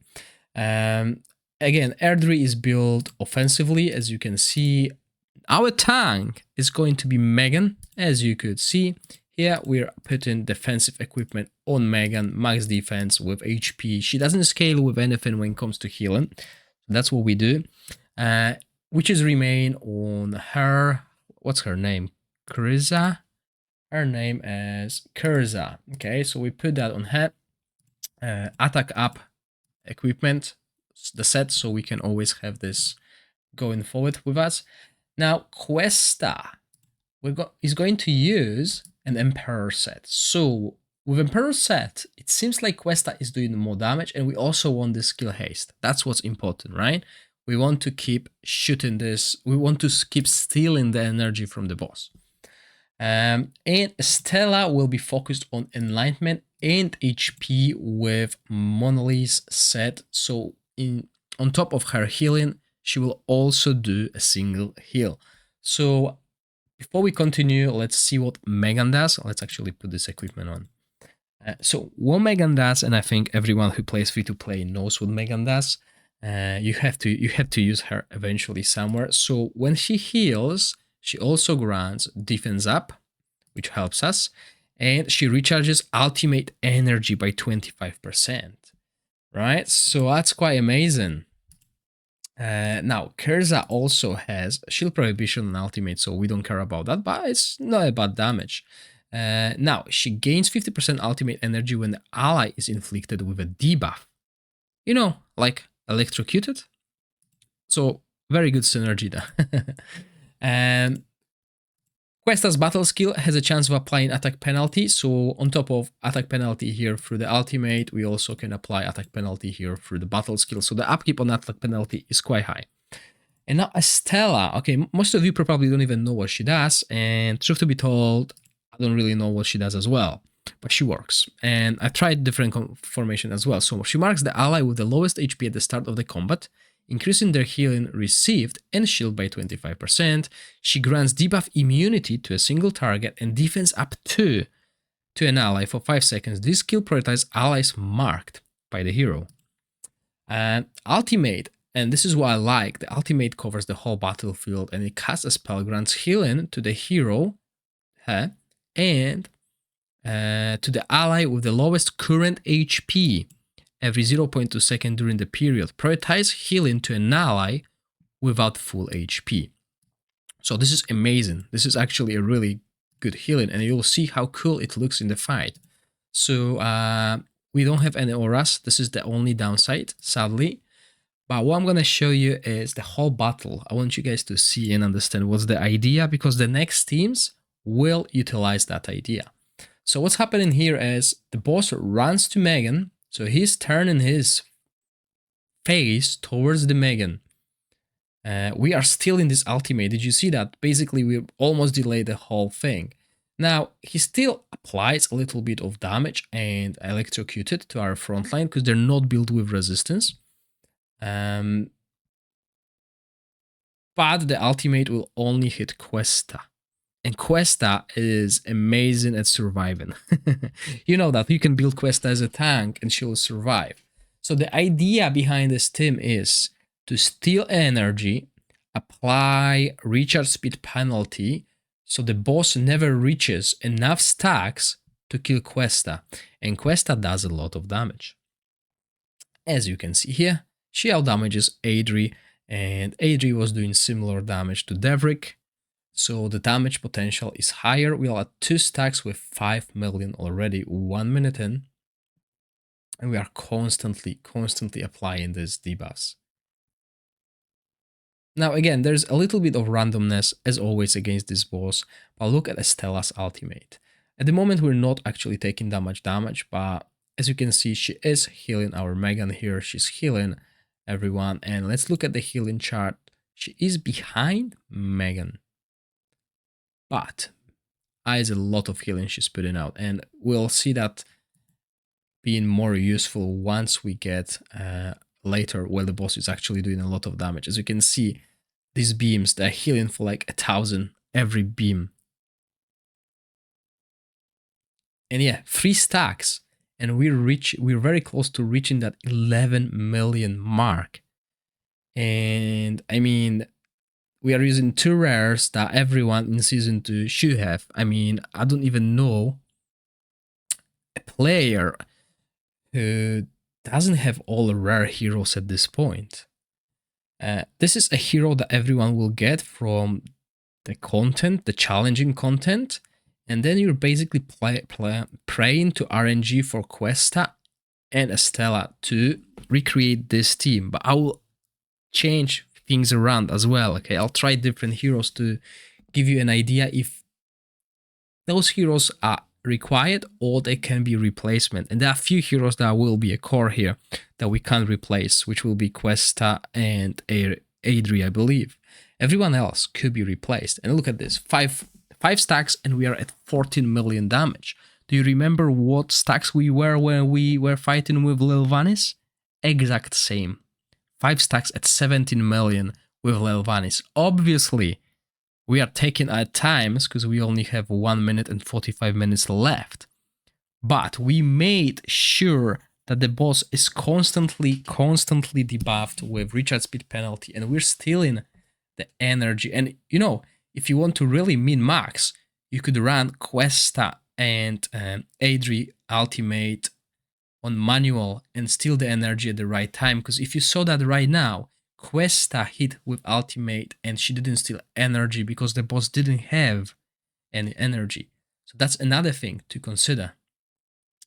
Again, Erdry is built offensively, as you can see. Our tank is going to be Megan, as you could see. Here we're putting defensive equipment on Megan, max defense with HP. She doesn't scale with anything when it comes to healing. That's what we do. Witches remain on her. What's her name? Kyrza. Her name is Kyrza. Okay, so we put that on her. Attack up equipment, the set, so we can always have this going forward with us. Now, Questa is going to use an Emperor set. So with Emperor set, it seems like Questa is doing more damage, and we also want the skill haste. That's what's important, right? We want to keep shooting this. We want to keep stealing the energy from the boss. And Stella will be focused on enlightenment and HP with Monolith set. So on top of her healing, she will also do a single heal. So before we continue, let's see what Megan does. Let's actually put this equipment on. So what Megan does, and I think everyone who plays free-to-play knows what Megan does. You have to use her eventually somewhere. So when she heals, she also grants defense up, which helps us, and she recharges ultimate energy by 25%. Right? So that's quite amazing. Now, Kyrza also has shield prohibition and ultimate, so we don't care about that, but it's not about damage. Now, she gains 50% ultimate energy when the ally is inflicted with a debuff. You know, like electrocuted. So, very good synergy there. Questa's battle skill has a chance of applying attack penalty, so on top of attack penalty here through the ultimate, we also can apply attack penalty here through the battle skill, so the upkeep on attack penalty is quite high. And now Estella, okay, most of you probably don't even know what she does, and truth to be told, I don't really know what she does as well, but she works. And I tried different formation as well, so she marks the ally with the lowest HP at the start of the combat, increasing their healing received and shield by 25%. She grants debuff immunity to a single target and defense up to an ally for 5 seconds. This skill prioritizes allies marked by the hero. And ultimate, and this is what I like, the ultimate covers the whole battlefield and it casts a spell, grants healing to the hero and to the ally with the lowest current HP every 0.2 seconds during the period. Prioritize healing to an ally without full HP. So this is amazing. This is actually a really good healing, and you'll see how cool it looks in the fight. So we don't have any auras. This is the only downside, sadly. But what I'm going to show you is the whole battle. I want you guys to see and understand what's the idea, because the next teams will utilize that idea. So what's happening here is the boss runs to Megan. So he's turning his face towards the Megan. We are still in this ultimate. Did you see that? Basically, we almost delayed the whole thing. Now, he still applies a little bit of damage and electrocuted to our front line because they're not built with resistance. But the ultimate will only hit Questa. And Questa is amazing at surviving. You know that you can build Questa as a tank and she'll survive. So the idea behind this team is to steal energy, apply recharge speed penalty, so the boss never reaches enough stacks to kill Questa. And Questa does a lot of damage. As you can see here, she outdamages Adri, and Adri was doing similar damage to Devrick. So the damage potential is higher. We are at 2 stacks with 5 million already, 1 minute in. And we are constantly applying these debuffs. Now again, there's a little bit of randomness as always against this boss, but look at Estella's ultimate. At the moment we're not actually taking that much damage, but as you can see, she is healing our Megan here. She's healing everyone, and let's look at the healing chart. She is behind Megan, but is a lot of healing she's putting out, and we'll see that being more useful once we get later where the boss is actually doing a lot of damage. As you can see, these beams, they're healing for like 1,000 every beam. And yeah, 3 stacks, and we're very close to reaching that 11 million mark. And I mean, we are using 2 rares that everyone in Season 2 should have. I mean, I don't even know a player who doesn't have all the rare heroes at this point. This is a hero that everyone will get from the content, the challenging content, and then you're basically praying to RNG for Questa and Estella to recreate this team. But I will change things around as well, okay? I'll try different heroes to give you an idea if those heroes are required or they can be replacement. And there are a few heroes that will be a core here that we can't replace, which will be Questa and Adri, I believe. Everyone else could be replaced. And look at this, 5 stacks and we are at 14 million damage. Do you remember what stacks we were when we were fighting with Lelwanis? Exact same. 5 stacks at 17 million with Lelwanis. Obviously, we are taking our times because we only have 1 minute and 45 minutes left. But we made sure that the boss is constantly debuffed with recharge speed penalty, and we're stealing the energy. And you know, if you want to really min-max, you could run Questa and Adri ultimate on manual and steal the energy at the right time. Because if you saw that right now, Questa hit with ultimate and she didn't steal energy because the boss didn't have any energy. So that's another thing to consider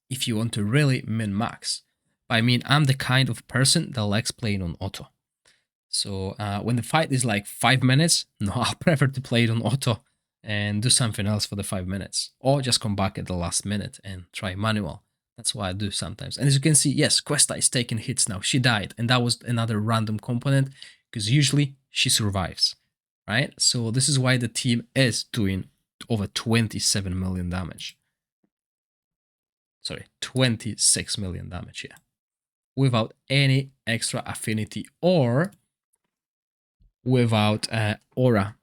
if you want to really min-max. I mean, I'm the kind of person that likes playing on auto. So when the fight is like 5 minutes, no, I prefer to play it on auto and do something else for the 5 minutes, or just come back at the last minute and try manual. That's what I do sometimes. And as you can see, yes, Questa is taking hits now. She died, and that was another random component, because usually she survives, right? So this is why the team is doing over 27 million damage. Sorry, 26 million damage, yeah. Without any extra affinity or without aura,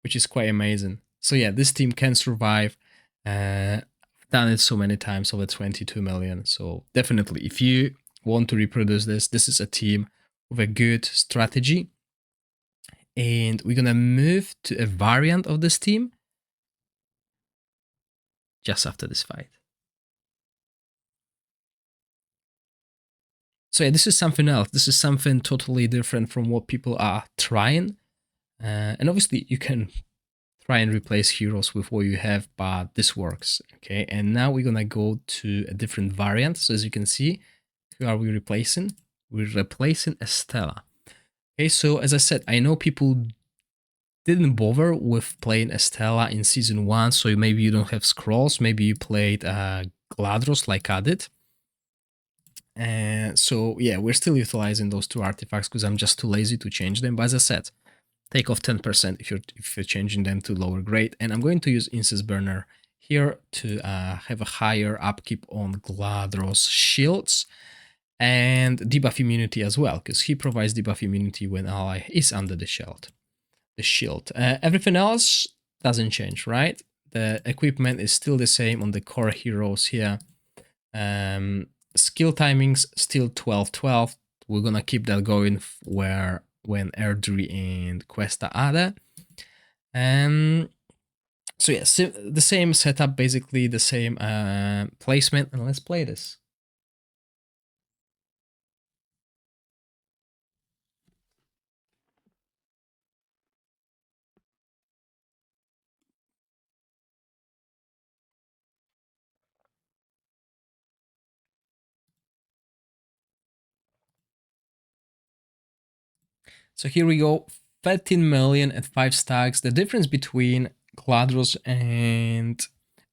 which is quite amazing. So yeah, this team can survive. I've done it so many times, over 22 million. So definitely, if you want to reproduce this, this is a team with a good strategy. And we're gonna move to a variant of this team just after this fight. So yeah, this is something else. This is something totally different from what people are trying. And obviously you can try and replace heroes with what you have, but this works, okay? And now we're gonna go to a different variant. So as you can see, who are we replacing? We're replacing Estella. Okay, so as I said, I know people didn't bother with playing Estella in Season 1, so maybe you don't have scrolls, maybe you played Gladros like I did. And so yeah, we're still utilizing those two artifacts because I'm just too lazy to change them. But as I said, take off 10% if you're changing them to lower grade. And I'm going to use Incense Burner here to have a higher upkeep on Gladros shields and debuff immunity as well, because he provides debuff immunity when ally is under the shield. Everything else doesn't change, right? The equipment is still the same on the core heroes here. Skill timings still 12-12. We're gonna keep that going when Erdry and Questa are there. So yeah, the same setup, basically the same placement, and let's play this. So here we go, 13 million at 5 stacks. The difference between Gladros and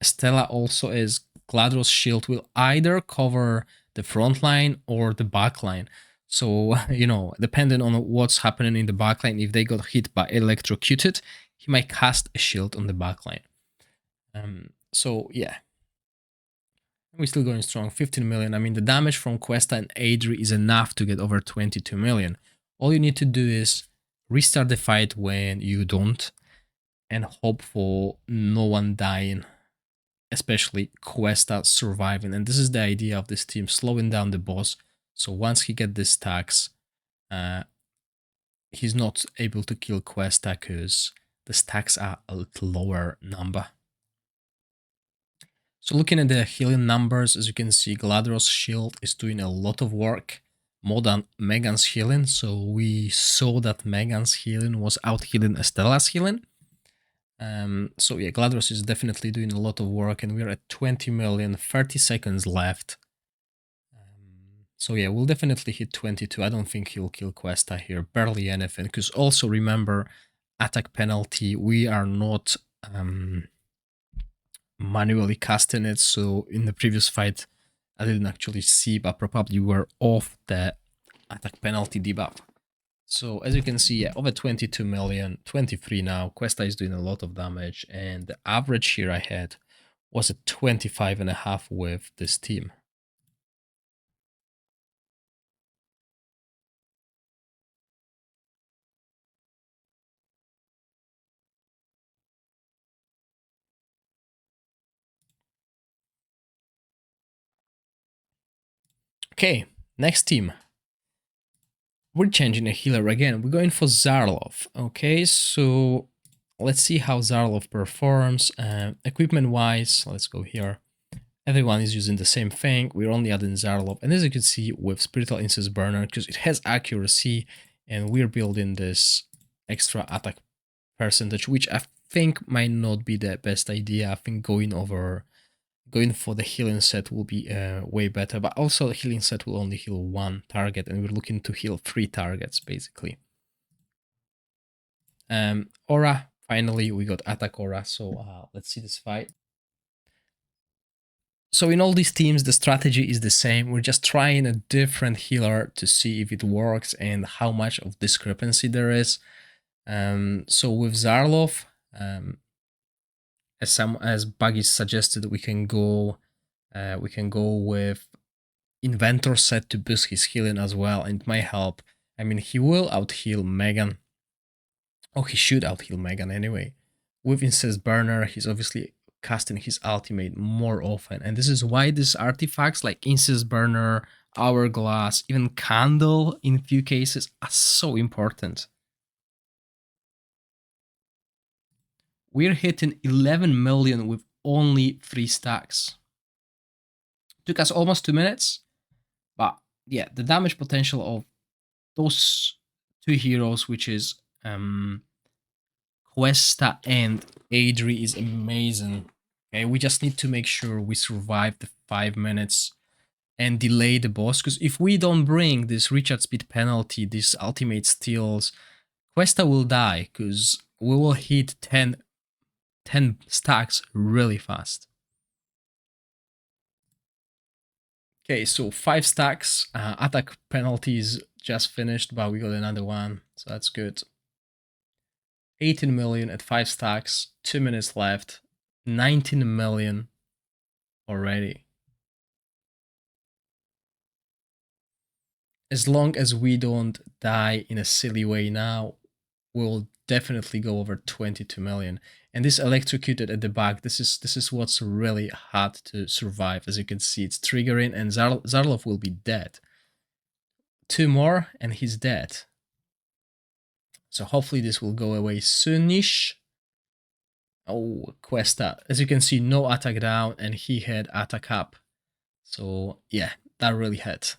Estella also is Gladros' shield will either cover the front line or the back line. So, you know, depending on what's happening in the back line, if they got hit by electrocuted, he might cast a shield on the back line. So, yeah. We're still going strong, 15 million. I mean, the damage from Questa and Adri is enough to get over 22 million. All you need to do is restart the fight when you don't and hope for no one dying, especially Questa surviving. And this is the idea of this team, slowing down the boss. So once he gets this stacks, he's not able to kill Questa because the stacks are a little lower number. So looking at the healing numbers, as you can see, Gladros' shield is doing a lot of work, more than Megan's healing. So we saw that Megan's healing was out healing Estella's healing. So yeah, Gladros is definitely doing a lot of work, and we're at 20 million, 30 seconds left. So yeah, we'll definitely hit 22. I don't think he'll kill Questa here, barely anything, because also remember, attack penalty, we are not manually casting it, so in the previous fight I didn't actually see, but probably were off the attack penalty debuff. So as you can see, yeah, over 22 million, 23 now. Questa is doing a lot of damage, and the average here I had was at 25.5 with this team. Okay, next team. We're changing a healer again. We're going for Zharloth. Okay, so let's see how Zharloth performs. Equipment-wise, let's go here. Everyone is using the same thing. We're only adding Zharloth. And as you can see with Spiritual Incense Burner, because it has accuracy, and we're building this extra attack percentage, which I think might not be the best idea. I think going for the healing set will be way better, but also the healing set will only heal one target, and we're looking to heal 3 targets basically. Aura finally we got Atakora, so let's see this fight. So in all these teams, the strategy is the same. We're just trying a different healer to see if it works and how much of discrepancy there is. So with Zharloth, as Buggy suggested, we can go with Inventor set to boost his healing as well, and it might help. I mean, he will out-heal Megan. Oh, he should out-heal Megan anyway. With Incest Burner, he's obviously casting his ultimate more often, and this is why these artifacts like Incest Burner, Hourglass, even Candle in few cases are so important. We're hitting 11 million with only 3 stacks. Took us almost 2 minutes, but yeah, the damage potential of those two heroes, which is Questa and Adri, is amazing. Okay, we just need to make sure we survive the 5 minutes and delay the boss, because if we don't bring this recharge speed penalty, these ultimate steals, Questa will die, because we will hit 10 stacks really fast. Okay, so 5 stacks, attack penalty is just finished, but we got another one, so that's good. 18 million at 5 stacks, 2 minutes left, 19 million already. As long as we don't die in a silly way now, we'll definitely go over 22 million. And this electrocuted at the back, this is what's really hard to survive. As you can see, it's triggering, and Zharloth will be dead. 2 more and he's dead. So hopefully this will go away soonish. Oh, Questa. As you can see, no attack down, and he had attack up. So yeah, that really hurt.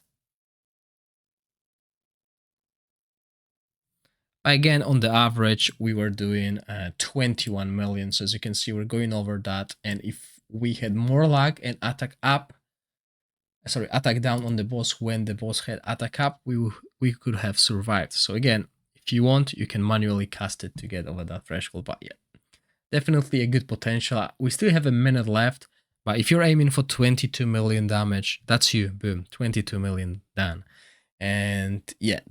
Again, on the average, we were doing 21 million. So as you can see, we're going over that. And if we had more luck and attack down on the boss when the boss had attack up, we could have survived. So again, if you want, you can manually cast it to get over that threshold. But yeah, definitely a good potential. We still have a minute left. But if you're aiming for 22 million damage, that's you. Boom, 22 million done. And yeah,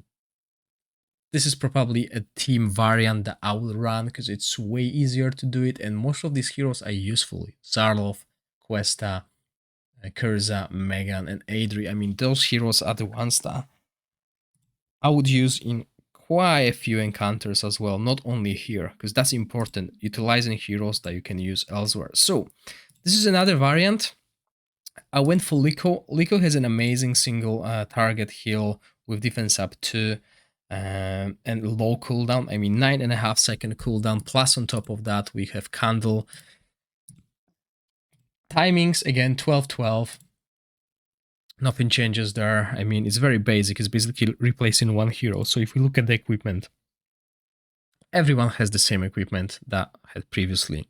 this is probably a team variant that I will run because it's way easier to do it, and most of these heroes are useful. Zharloth, Questa, Kyrza, Megan, and Adri. I mean, those heroes are the ones that I would use in quite a few encounters as well, not only here, because that's important, utilizing heroes that you can use elsewhere. So, this is another variant. I went for Liko. Liko has an amazing single target heal with defense up 2. And low cooldown, I mean 9.5 second cooldown, plus on top of that we have Candle. Timings, again, 12-12. Nothing changes there. I mean, it's very basic. It's basically replacing one hero. So if we look at the equipment, everyone has the same equipment that had previously.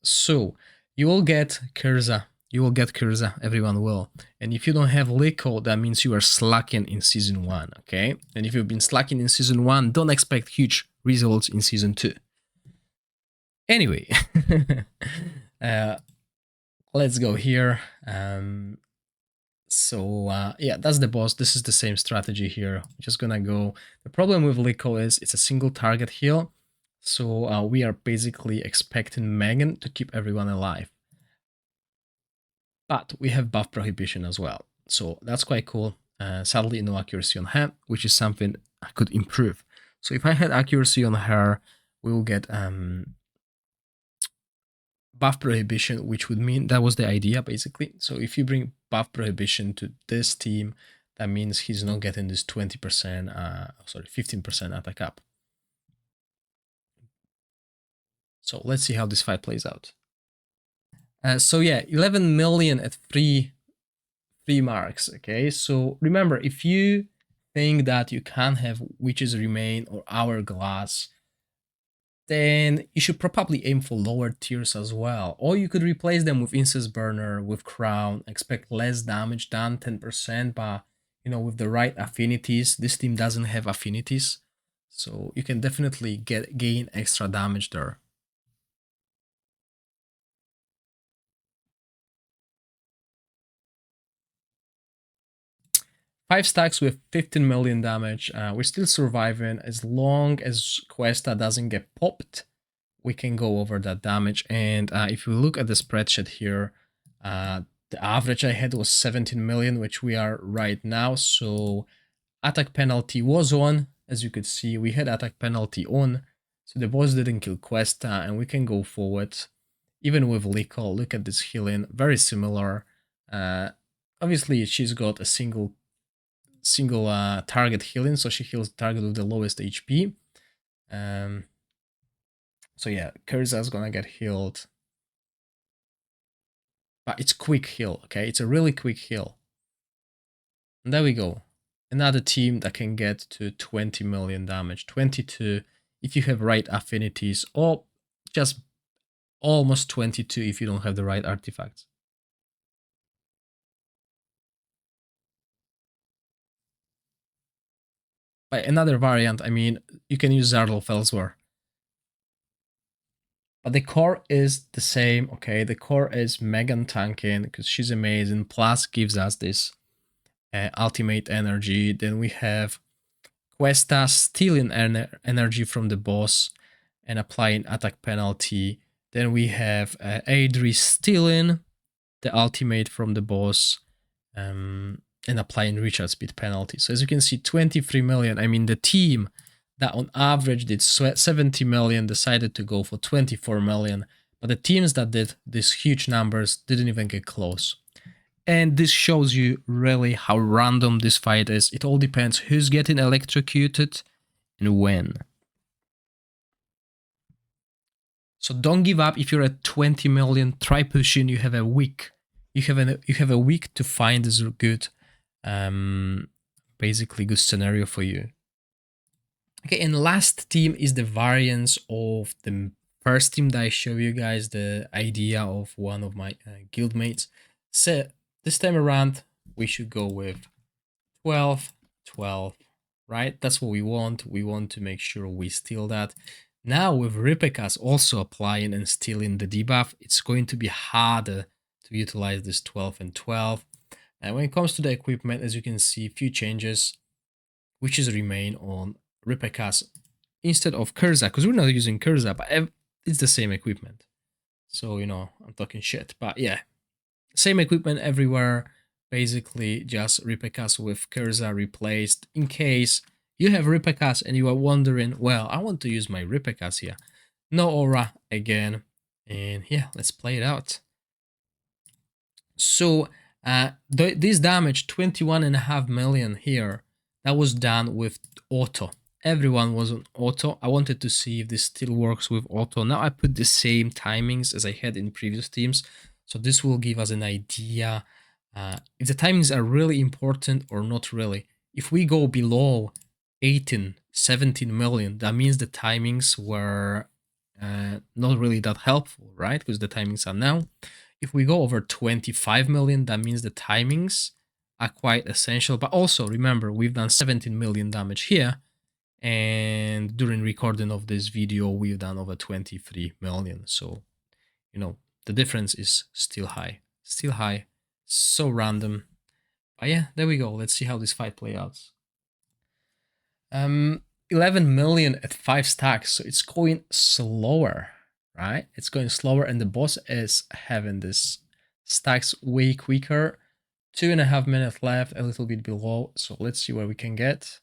So you will get Kyrza. You will get Kyrza, everyone will. And if you don't have Liko, that means you are slacking in Season 1, okay? And if you've been slacking in Season 1, don't expect huge results in Season 2. Anyway, let's go here. Yeah, that's the boss. This is the same strategy here. I'm just gonna go. The problem with Liko is it's a single target heal. So we are basically expecting Megan to keep everyone alive. But we have buff prohibition as well, so that's quite cool. Sadly, no accuracy on her, which is something I could improve. So if I had accuracy on her, we will get buff prohibition, which would mean that was the idea basically. So if you bring buff prohibition to this team, that means he's not getting this 15% attack up. So let's see how this fight plays out. So yeah, 11 million at 3 marks, okay? So remember, if you think that you can't have Witch's Remain or Hourglass, then you should probably aim for lower tiers as well. Or you could replace them with Incest Burner, with Crown, expect less damage done, 10%, but you know, with the right affinities. This team doesn't have affinities, So you can definitely gain extra damage there. 5 stacks with 15 million damage. We're still surviving. As long as Questa doesn't get popped, we can go over that damage. And if you look at the spreadsheet here, the average I had was 17 million, which we are right now. So attack penalty was on. As you could see, we had attack penalty on. So the boss didn't kill Questa, and we can go forward. Even with Liko, look at this healing, very similar. Obviously, she's got a single target healing, so she heals the target with the lowest HP. So yeah, Kyrza is gonna get healed. But it's quick heal, okay? It's a really quick heal. And there we go. Another team that can get to 20 million damage. 22 if you have right affinities, or just almost 22 if you don't have the right artifacts. By another variant, I mean, you can use Zharloth elsewhere. But the core is the same, okay? The core is Megan tanking because she's amazing, plus gives us this ultimate energy. Then we have Questa stealing energy from the boss and applying attack penalty. Then we have Adri stealing the ultimate from the boss and applying recharge speed penalty. So as you can see, 23 million. I mean, the team that on average did 70 million decided to go for 24 million. But the teams that did these huge numbers didn't even get close. And this shows you really how random this fight is. It all depends who's getting electrocuted and when. So don't give up. If you're at 20 million, try pushing. You have a week. You have a week to find this good, basically good scenario for you. Okay, and last team is the variance of the first team that I show you guys, the idea of one of my guildmates. So this time around, we should go with 12, 12, right? That's what we want. We want to make sure we steal that. Now with Ripekas also applying and stealing the debuff, it's going to be harder to utilize this 12 and 12. And when it comes to the equipment, as you can see, a few changes, which is remain on Ripekas instead of Kyrza, because we're not using Kyrza, but it's the same equipment. So, you know, I'm talking shit, but yeah, same equipment everywhere. Basically, just Ripekas with Kyrza replaced. In case you have Ripekas and you are wondering, well, I want to use my Ripekas here. No aura again. And yeah, let's play it out. So this damage, 21.5 million here, that was done with auto. Everyone was on auto. I wanted to see if this still works with auto. Now I put the same timings as I had in previous teams. So this will give us an idea if the timings are really important or not really. If we go below 18, 17 million, that means the timings were not really that helpful, right? Because the timings are now. If we go over 25 million, that means the timings are quite essential. But also remember, we've done 17 million damage here. And during recording of this video, we've done over 23 million. So, you know, the difference is still high. Still high. So random. But yeah, there we go. Let's see how this fight plays out. 11 million at 5 stacks. So it's going slower, right? It's going slower, and the boss is having this stacks way quicker. 2.5 minutes left, a little bit below. So let's see where we can get.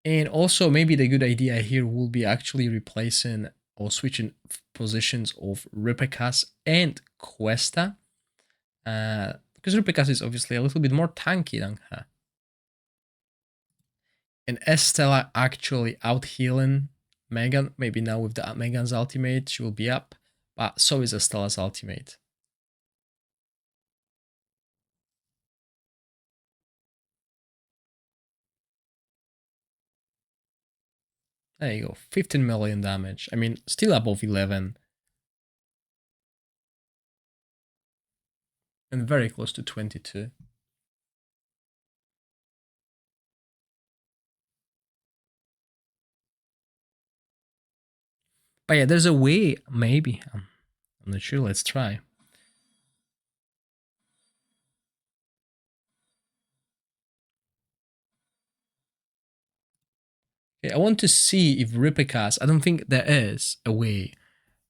And also maybe the good idea here will be actually replacing or switching positions of Ripekas and Questa. Because Ripekas is obviously a little bit more tanky than her. And Estella actually out healing Megan. Maybe now with the Megan's ultimate, she will be up. But so is Estella's ultimate. There you go, 15 million damage. I mean, still above 11. And very close to 22. But yeah, there's a way, maybe. I'm not sure. Let's try. Okay, I want to see if Ripekas, I don't think there is a way,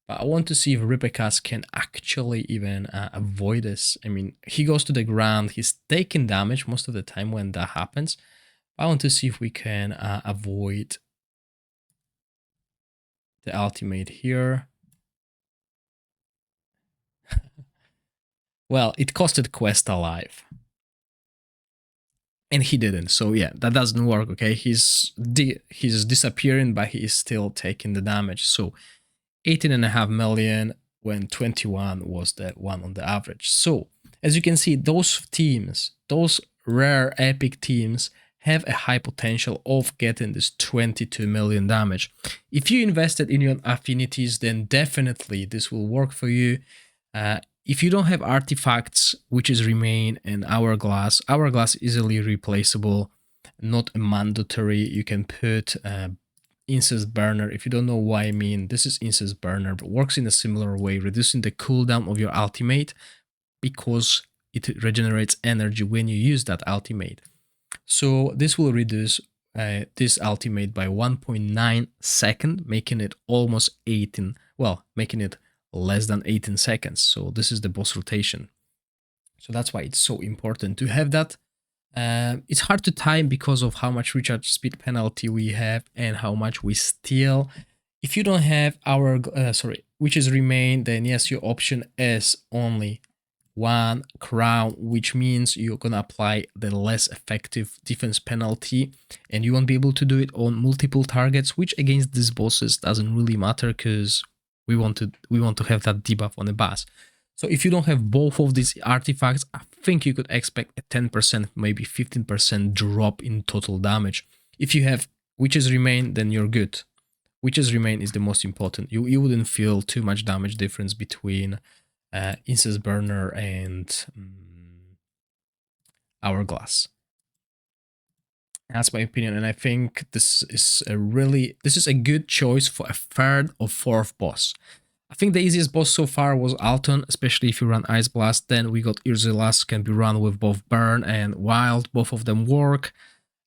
but I want to see if Ripekas can actually even avoid this. I mean, he goes to the ground, he's taking damage most of the time when that happens. I want to see if we can avoid the ultimate here. Well, it costed Quest alive. And he didn't, so yeah, that doesn't work, okay? He's disappearing, but he is still taking the damage. So 18.5 million when 21 was the one on the average. So as you can see, those teams, those rare epic teams, have a high potential of getting this 22 million damage. If you invested in your affinities, then definitely this will work for you. If you don't have artifacts, which is remain and hourglass easily replaceable, not a mandatory. You can put incest burner. If you don't know what I mean, this is incest burner, but works in a similar way, reducing the cooldown of your ultimate because it regenerates energy when you use that ultimate. So this will reduce this ultimate by 1.9 second, making it almost 18, well, making it less than 18 seconds. So this is the boss rotation. So that's why it's so important to have that. It's hard to time because of how much recharge speed penalty we have and how much we steal. If you don't have our, witches remain, then yes, your option is only one crown, which means you're gonna apply the less effective defense penalty, and you won't be able to do it on multiple targets, which against these bosses doesn't really matter because we want to have that debuff on the boss. So if you don't have both of these artifacts, I think you could expect a 10%, maybe 15% drop in total damage. If you have Witches Remain, then you're good. Witches Remain is the most important. You wouldn't feel too much damage difference between Incest Burner and Hourglass. That's my opinion, and I think this is a good choice for a third or fourth boss. I think the easiest boss so far was Alton, especially if you run Ice Blast. Then we got Urzulas, can be run with both Burn and Wild, both of them work.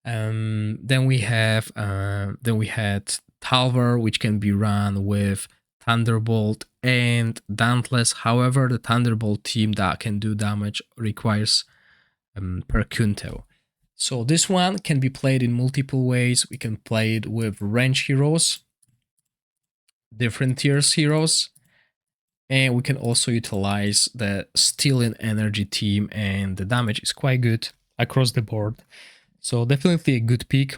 Then we had Talver, which can be run with Thunderbolt and Dauntless. However, the Thunderbolt team that can do damage requires Percunto. So this one can be played in multiple ways. We can play it with range heroes, different tiers heroes, and we can also utilize the Stealing Energy team, and the damage is quite good across the board. So definitely a good pick.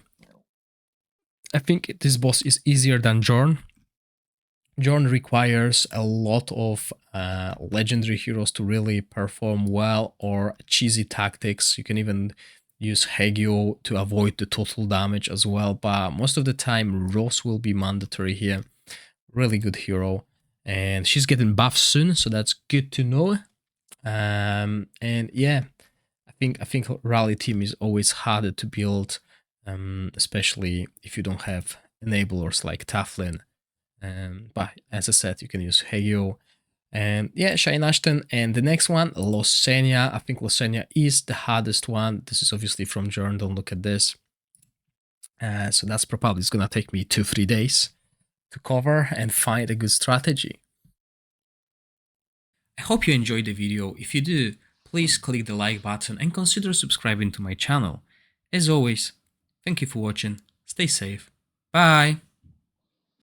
I think this boss is easier than Jorn. Jorn requires a lot of legendary heroes to really perform well, or cheesy tactics. You can even use Hegio to avoid the total damage as well, but most of the time Rose will be mandatory here. Really good hero, and she's getting buffed soon, so that's good to know. And yeah, I think rally team is always harder to build, especially if you don't have enablers like Taflin. But as I said, you can use Hegio. And yeah, Shai'nachtan, and the next one, Losenia. I think Losenia is the hardest one. This is obviously from Jorn, don't look at this. So that's probably it's gonna take me 2-3 days to cover and find a good strategy. I hope you enjoyed the video. If you do, please click the like button and consider subscribing to my channel. As always, thank you for watching, stay safe, bye!